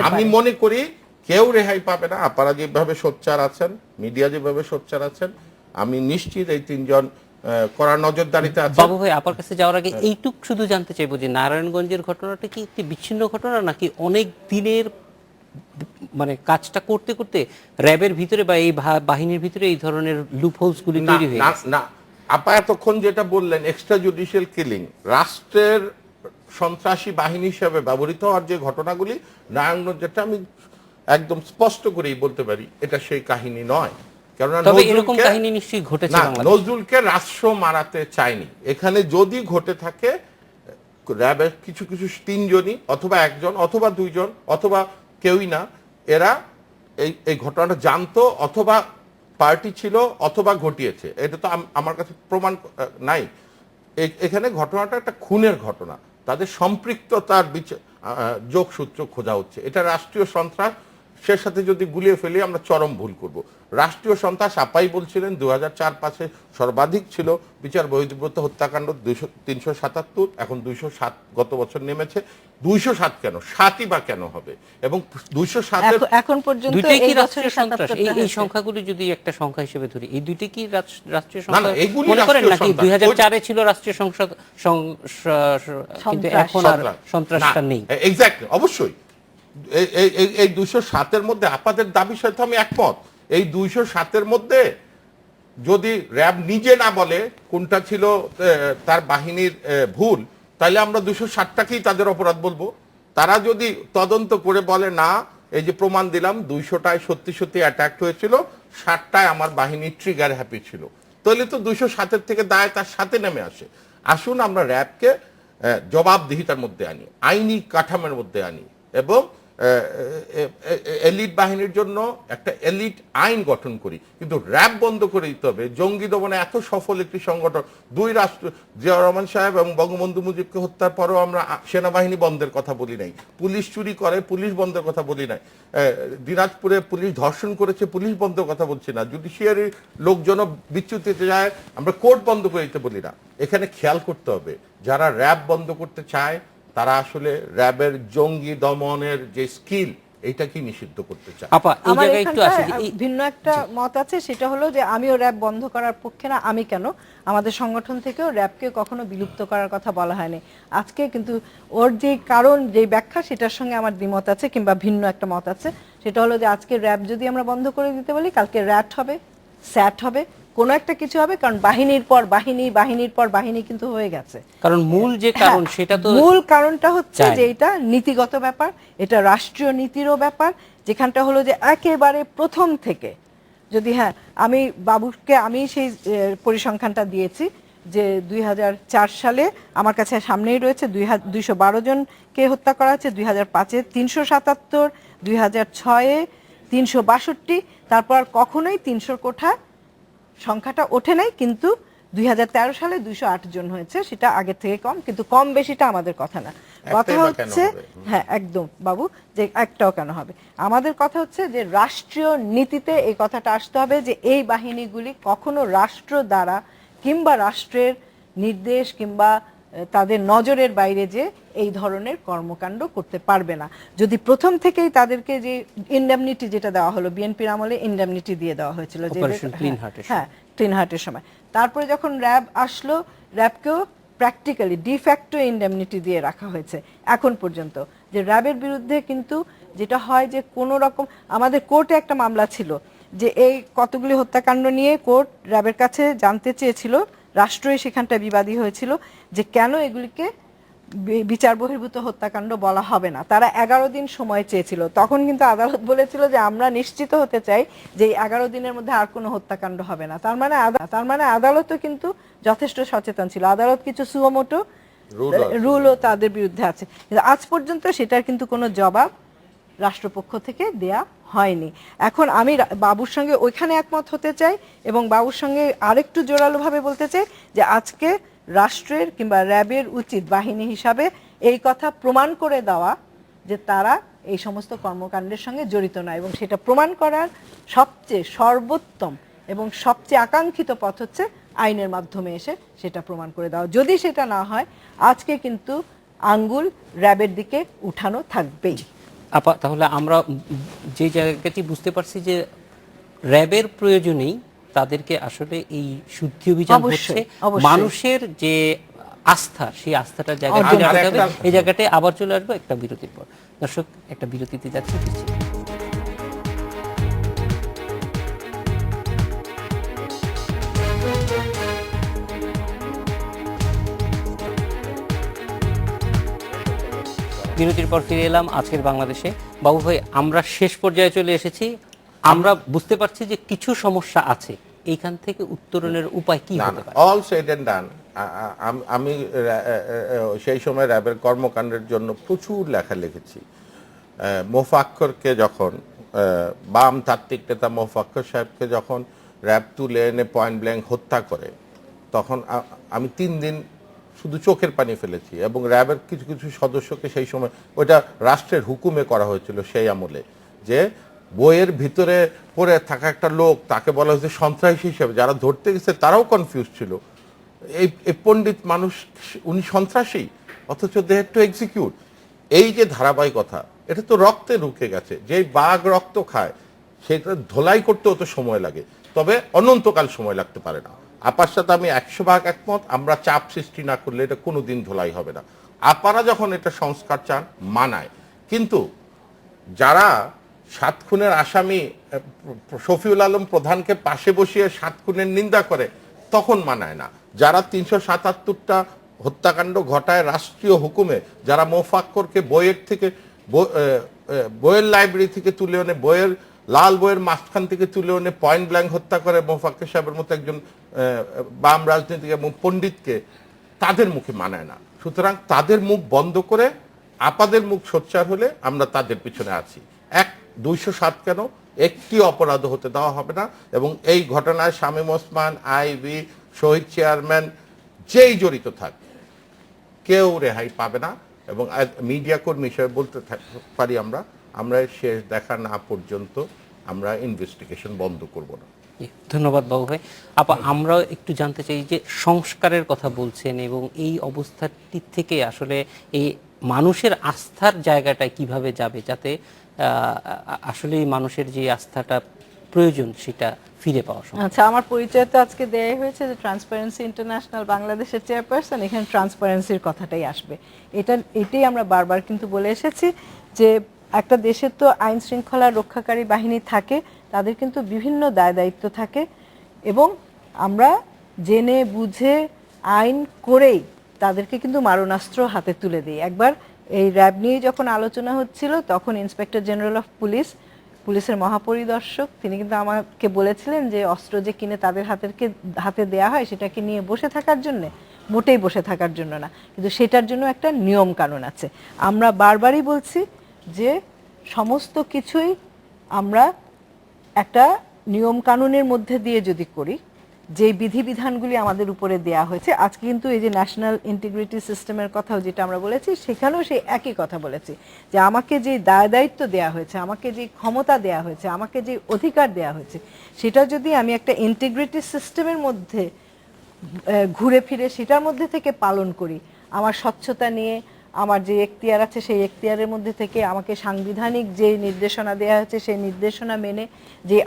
আমি মনে করি কেউ রেহাই পাবে না। আপনারা যেভাবে সোচ্চার আছেন, মিডিয়া যেভাবে সোচ্চার আছেন, আমি নিশ্চিত এই 3 জন কড়া নজরদারিতে আছে। বাবু ভাই, আপনার কাছে যাওয়ার আগে এইটুক শুধু জানতে চাইবো যে নারায়ণগঞ্জের ঘটনাটা কি একটি বিচ্ছিন্ন ঘটনা, নাকি অনেক দিনের মানে কাজটা করতে করতে র্যাবের ভিতরে বা এই বাহিনীর ভিতরে এই ধরনের লুপহোলস গুলি তৈরি হয়ে গেছে? না, আপা এতক্ষণ যেটা বললেন এক্সট্রা জুডিশিয়াল কিলিং, রাষ্ট্রের সন্ত্রাসী বাহিনী হিসেবে ব্যবহৃত হওয়ার যে ঘটনাগুলি নারায়ণগঞ্জ, যেটা আমি একদম স্পষ্ট করেই বলতে পারি এটা সেই কাহিনী নয়। তবে এরকম কাহিনী নিশ্চয়ই ঘটেছে বাংলাদেশে। নজরুলকে রাষ্ট্র মারাতে চায়নি। এখানে যদি ঘটে থাকে র্যাবের কিছু 3 জনই, অথবা 1 জন, অথবা 2 জন, অথবা কেউই না, এরা এই ঘটনাটা জানতো, অথবা পার্টি ছিল, অথবা ঘটিয়েছে। এটা তো আমার কাছে প্রমাণ নাই। এখানে ঘটনাটা একটা খুনের ঘটনা, তাদের সম্পৃক্ততার যোগসূত্র খোঁজা হচ্ছে। এটা রাষ্ট্রীয় সন্ত্রাস, সে সাথে যদি গুলিয়ে ফেলি আমরা চরম ভুল করব। রাষ্ট্রীয় সন্ত্রাস আপাই বলছিলেন 2004-05 সর্বাধিক ছিল বিচার বহির্ভূত হত্যাকাণ্ড 377, এখন 207 গত বছর নেমেছে। 207 কেন, 7ই বা কেন হবে? এবং 207 এখন পর্যন্ত দুইটাই কি রাষ্ট্রীয় সন্ত্রাস? এই সংখ্যাগুলি যদি একটা সংখ্যা হিসেবে ধরি, এই দুইটাই কি রাষ্ট্রীয় সংখ্যা মনে করেন, নাকি 2004-এ ছিল রাষ্ট্রীয় সংসদ কিন্তু এখন আর সন্ত্রাসটা নেই? এক্স্যাক্টলি, অবশ্যই এই 207-এর মধ্যে আপনাদের দাবির সাথে আমি একমত। এই 207-এর মধ্যে যদি র্যাব নিজে না বলে কোনটা ছিল তার বাহিনীর ভুল, তাহলে আমরা 207টাকেই তাদের অপরাধ বলবো। তারা যদি তদন্ত করে বলে না, এই যে প্রমাণ দিলাম 200টায় সত্যি সত্যি অ্যাটাক হয়েছিল, 60টায় আমার বাহিনী ট্রিগার হ্যাপি ছিল, তাহলে তো 207-এর থেকে দায় তার সাথে নেমে আসে। আসুন আমরা র্যাবকে জবাবদিহিতার মধ্যে আনি, আইনি কাঠামোর মধ্যে আনি, এবং এলিট বাহিনীর জন্য একটা এলিট আইন গঠন করি। কিন্তু র্যাব বন্ধ করে দিতে হবে। জঙ্গি দমনে এত সফল একটি সংগঠন, 2 রাষ্ট্র, জিয়াউর রহমান সাহেব এবং বঙ্গবন্ধু মুজিবকে হত্যার পরেও আমরা সেনাবাহিনী বন্ধের কথা বলি নাই, পুলিশ চুরি করে পুলিশ বন্ধের কথা বলি নাই, দিনাজপুরে পুলিশ ধর্ষণ করেছে পুলিশ বন্ধের কথা বলছি না, জুডিশিয়ারির লোকজন বিচ্যুতিতে যায় আমরা কোর্ট বন্ধ করে দিতে বলি না। এখানে খেয়াল করতে হবে, যারা র্যাব বন্ধ করতে চায় তারা আসলে র্যাবের জঙ্গি দমনের যে স্কিল, এটা কি নিষিদ্ধ করতে চায়? আমার ভিন্ন একটা মত আছে, সেটা হলো যে আমিও র্যাব বন্ধ করার পক্ষে না। আমি কেন, আমাদের সংগঠন থেকেও র্যাবকে কখনো বিলুপ্ত করার কথা বলা হয়নি। আজকে কিন্তু ওর যে কারণ, যে ব্যাখ্যা, সেটার সঙ্গে আমার দ্বিমত আছে, কিংবা ভিন্ন একটা মত আছে। সেটা হলো যে আজকে র্যাব যদি আমরা বন্ধ করে দিতে বলি, কালকে র্যাট হবে, স্যাট হবে, কোনো একটা কিছু হবে। কারণ বাহিনীর পর বাহিনী, বাহিনীর পর বাহিনী কিন্তু হয়ে গেছে। কারণ মূল যে কারণ, সেটা তো মূল কারণটা হচ্ছে যে এটা নীতিগত ব্যাপার, এটা রাষ্ট্রীয় নীতিরও ব্যাপার, যেখানটা হলো যে একেবারে প্রথম থেকে, যদি আমি বাবুকে সেই পরিসংখ্যানটা দিয়েছি যে 2004 সালে আমার কাছে সামনেই রয়েছে 212 জনকে হত্যা করা হয়েছে, 2005-এ 377, 2006-এ 362, তারপর কখনোই 300 কোঠা সংখ্যাটা ওঠে নাই। কিন্তু 2013 সালে 208 জন হয়েছে, সেটা আগের থেকে কম, কিন্তু কম বেশিটা আমাদের কথা না। কথা হচ্ছে একদম বাবু, যে একটাও কেন হবে, আমাদের কথা হচ্ছে যে রাষ্ট্রীয় নীতিতে এই কথাটা আসতে হবে যে এই বাহিনীগুলি কখনো রাষ্ট্র দ্বারা কিংবা রাষ্ট্রের নির্দেশ কিংবা তাদের নজরের বাইরে যে এই ধরনের কর্মকাণ্ড করতে পারবে না। যদি প্রথম থেকেই তাদেরকে যে ইনডেমনিটি যেটা দেওয়া হলো, বিএনপির আমলে ইনডেমনিটি দিয়ে দেওয়া হয়েছিল অপারেশন ক্লিন হার্টের হ্যাঁ ক্লিন হার্টের সময়, তারপরে যখন র্যাব আসলো, র্যাবকেও প্র্যাকটিক্যালি ডিফ্যাক্টো ইনডেমনিটি দিয়ে রাখা হয়েছে এখন পর্যন্ত। যে র্যাবের বিরুদ্ধে কিন্তু যেটা হয় যে কোনো রকম, আমাদের কোর্টে একটা মামলা ছিল যে এই কতগুলি হত্যাকাণ্ড নিয়ে কোর্ট র্যাবের কাছে জানতে চেয়েছিল, রাষ্ট্রই সেখানটা বিবাদী হয়েছিল যে কেন এগুলিকে বিচার বহির্ভূত হত্যাকাণ্ড বলা হবে না। তারা 11 দিন সময় চেয়েছিল, তখন কিন্তু আদালত বলেছিল যে আমরা নিশ্চিত হতে চাই যে এই 11 দিনের মধ্যে আর কোনো হত্যাকাণ্ড হবে না। তার মানে আদালতও কিন্তু যথেষ্ট সচেতন ছিল, আদালত কিছু সুমোটো রুলও তাদের বিরুদ্ধে আছে, কিন্তু আজ পর্যন্ত সেটার কিন্তু কোনো জবাব রাষ্ট্রপক্ষ থেকে দেয়া হয়নি। এখন আমি বাবুর সঙ্গে ওইখানে একমত হতে চাই এবং বাবুর সঙ্গে আরেকটু জোরালোভাবে বলতে চাই যে আজকে রাষ্ট্রের কিংবা র্যাবের উচিত বাহিনী হিসাবে এই কথা প্রমাণ করে দেওয়া যে তারা এই সমস্ত কর্মকাণ্ডের সঙ্গে জড়িত নয়, এবং সেটা প্রমাণ করার সবচেয়ে সর্বোত্তম এবং সবচেয়ে আকাঙ্ক্ষিত পথ হচ্ছে আইনের মাধ্যমে এসে সেটা প্রমাণ করে দেওয়া। যদি সেটা না হয় আজকে কিন্তু আঙ্গুল র্যাবের দিকে উঠানো থাকবেই। আপা, তাহলে আমরা যে জায়গাটি বুঝতে পারছি যে র্যাবের প্রয়োজনেই তাদেরকে আসলে এই শুদ্ধি অভিযান হচ্ছে, মানুষের যে আস্থা, সেই আস্থাটার জায়গায় এই জায়গাটায় আবার চলে আসবো একটা বিরতির পর। দর্শক, একটা বিরতিতে যাচ্ছি। বিরতির পর ফিরে এলাম আজকের বাংলাদেশে। বাবু ভাই, আমরা শেষ পর্যায়ে চলে এসেছি। আমরা বুঝতে পারছি যে কিছু সমস্যা আছে, এইখান থেকে উত্তরণের উপায় কি হতে পারে? অল সেড এন্ড ডান, আমি সেই সময় র্যাবের কর্মকাণ্ডের জন্য প্রচুর লেখা লিখেছি। মোফাক্করকে যখন বাম তাত্ত্বিক নেতা মোফাক্কর সাহেবকে যখন র্যাব তুলে এনে পয়েন্ট ব্ল্যাঙ্ক হত্যা করে, তখন আমি 3 দিন শুধু চোখের পানি ফেলেছি। এবং র্যাবের কিছু কিছু সদস্যকে সেই সময়, ওইটা রাষ্ট্রের হুকুমে করা হয়েছিল সেই আমলে, যে বইয়ের ভিতরে পড়ে থাকা একটা লোক, তাকে বলা হয়েছে সন্ত্রাসী হিসেবে। যারা ধরতে গেছে তারাও কনফিউজ ছিল, এই পণ্ডিত মানুষ উনি সন্ত্রাসী, অথচ দে হ্যাড টু এক্সিকিউট। এই যে ধারাবাহিকতা, এটা তো রক্তে ঢুকে গেছে। যেই বাঘ রক্ত খায় সেটা ধোলাই করতেও তো সময় লাগে, তবে অনন্তকাল সময় লাগতে পারে না। আপার সাথে আমি 100% একমত। আমরা চাপ সৃষ্টি না করলে এটা কোনোদিন ধোলাই হবে না। আপারা যখন এটা সংস্কার চান, মানায়। কিন্তু যারা 7 খুনের আসামি শফিউল আলম প্রধানকে পাশে বসিয়ে 7 খুনের নিন্দা করে, তখন মানায় না। যারা 377টা হত্যাকাণ্ড ঘটায় রাষ্ট্রীয় হুকুমে, যারা মোফাক্করকে বইয়ের লাইব্রেরি থেকে তুলে এনে, লাল বইয়ের মাঝখান থেকে তুলে এনে পয়েন্ট ব্ল্যাঙ্ক হত্যা করে মোফাক্কর সাহেবের মতো একজন বাম রাজনীতিক এবং পণ্ডিতকে, তাদের মুখে মানায় না। সুতরাং তাদের মুখ বন্ধ করে আপাদের মুখ সোচ্চার হলে আমরা তাদের পিছনে আছি। 207 কেন, একটি অপরাধ হতে দেওয়া হবে না। এবং এই ঘটনায় শামীম ওসমান, আইবি, শহীদ চেয়ারম্যান যেই জড়িত থাক, কেউ রেহাই পাবে না। এবং মিডিয়া কর্মী হিসেবে বলতে পারি, আমরা শেষ দেখা না পর্যন্ত আমরা ইনভেস্টিগেশন বন্ধ করব না। ধন্যবাদ বাবু ভাই। আপা, আমরা একটু জানতে চাই যে সংস্কারের কথা বলছেন, এবং এই অবস্থাটি থেকে আসলে এই মানুষের আস্থার জায়গাটায় কিভাবে যাবে, যাতে আসলে মানুষের যে আস্থাটা প্রয়োজন সেটা ফিরে পাওয়া সম্ভব। আচ্ছা, আমার পরিচয় তো আজকে দেয়া হয়েছে যে ট্রান্সপারেন্সি ইন্টারন্যাশনাল বাংলাদেশের চেয়ারপারসন, এখানে ট্রান্সপারেন্সির কথাটাই আসবে। এটাই আমরা বারবার কিন্তু বলে এসেছি যে একটা দেশের তো আইন শৃঙ্খলা রক্ষাকারী বাহিনী থাকে, তাদের কিন্তু বিভিন্ন দায় দায়িত্ব থাকে, এবং আমরা জেনে বুঝে আইন করেই তাদেরকে কিন্তু মারণাস্ত্র হাতে তুলে দিই। একবার এই র্যাব নিয়ে যখন আলোচনা হচ্ছিল, তখন ইন্সপেক্টর জেনারেল অফ পুলিশের মহাপরিদর্শক তিনি কিন্তু আমাকে বলেছিলেন যে অস্ত্র যে কিনে তাদের হাতে দেয়া হয় সেটাকে নিয়ে বসে থাকার জন্য, মোটেই বসে থাকার জন্য না, কিন্তু সেটার জন্য একটা নিয়ম কানুন আছে। আমরা বারবারই বলছি যে সমস্ত কিছুই আমরা একটা নিয়ম কানুনের মধ্যে দিয়ে যদি করি, যে বিধিবিধানগুলি আমাদের উপরে দেয়া হয়েছে, আজকে কিন্তু এই যে ন্যাশনাল ইন্টিগ্রিটি সিস্টেমের কথাও যেটা আমরা বলেছি, সেখানেও সেই একই কথা বলেছি যে আমাকে যে দায় দায়িত্ব দেয়া হয়েছে, আমাকে যে ক্ষমতা দেয়া হয়েছে, আমাকে যে অধিকার দেয়া হয়েছে, সেটা যদি আমি একটা ইন্টিগ্রিটি সিস্টেমের মধ্যে ঘুরে ফিরে সেটার মধ্যে থেকে পালন করি, আমার স্বচ্ছতা নিয়ে আমার যে এখতিয়ার আছে সেই এখতিয়ারের মধ্যে থেকে আমাকে সাংবিধানিক যে নির্দেশনা দেওয়া হয়েছে সেই নির্দেশনা মেনে যে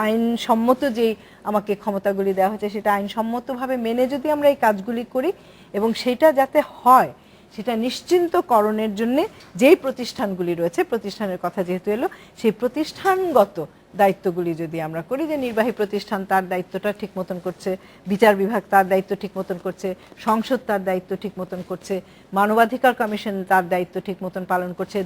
আইনসম্মত যেই আমাকে ক্ষমতাগুলি দেওয়া হয়েছে সেটা আইনসম্মতভাবে মেনে যদি আমরা এই কাজগুলি করি এবং সেটা যাতে হয় সেটা নিশ্চিন্তকরণের জন্য যেই প্রতিষ্ঠানগুলি রয়েছে, প্রতিষ্ঠানের কথা যেহেতু এলো, সেই প্রতিষ্ঠানগত দায়িত্বগুলি যদি আমরা করি, যে নির্বাহী প্রতিষ্ঠান তার দায়িত্বটা ঠিক মতন করছে, বিচার বিভাগ তার দায়িত্ব ঠিক মতন করছে, সংসদ তার দায়িত্ব ঠিক মতন করছে, মানবাধিকার কমিশন তার দায়িত্ব ঠিক মতন পালন করছে,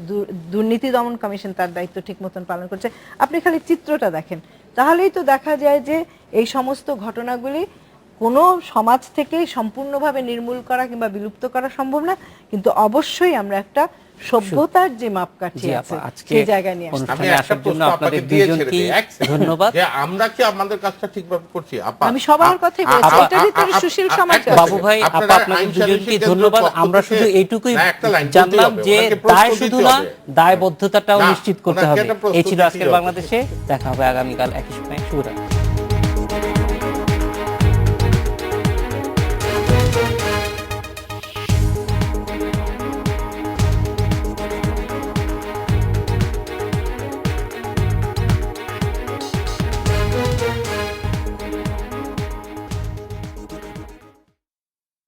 দুর্নীতি দমন কমিশন তার দায়িত্ব ঠিক মতন পালন করছে, আপনি খালি চিত্রটা দেখেন তাহলেই তো দেখা যায় যে এই সমস্ত ঘটনাগুলি কোনো সমাজ থেকে সম্পূর্ণভাবে নির্মূল করা কিংবা বিলুপ্ত করা সম্ভব না, কিন্তু অবশ্যই আমরা একটা সভ্যতার যে মাপকাঠি আছে সেই জায়গায় নিয়ে আসতে আমি একটা প্রশ্ন আপনাকে দিয়েছি, ধন্যবাদ। যে আমরা কি আমাদের কাজটা ঠিকভাবে করছি? আপা, আমি সবার কথাই বলছি, এটারই তো সুশীল সমাজ আছে। বাবু ভাই, আপা, আপনাদের দুজনকে ধন্যবাদ। আমরা শুধু এইটুকুই জানলাম যে দায় শুধু না, দায়বদ্ধতাটাও নিশ্চিত করতে হবে। এই ছিল আজকের বাংলাদেশে। দেখা হবে আগামীকাল একই সময়। শুভরাত্রি।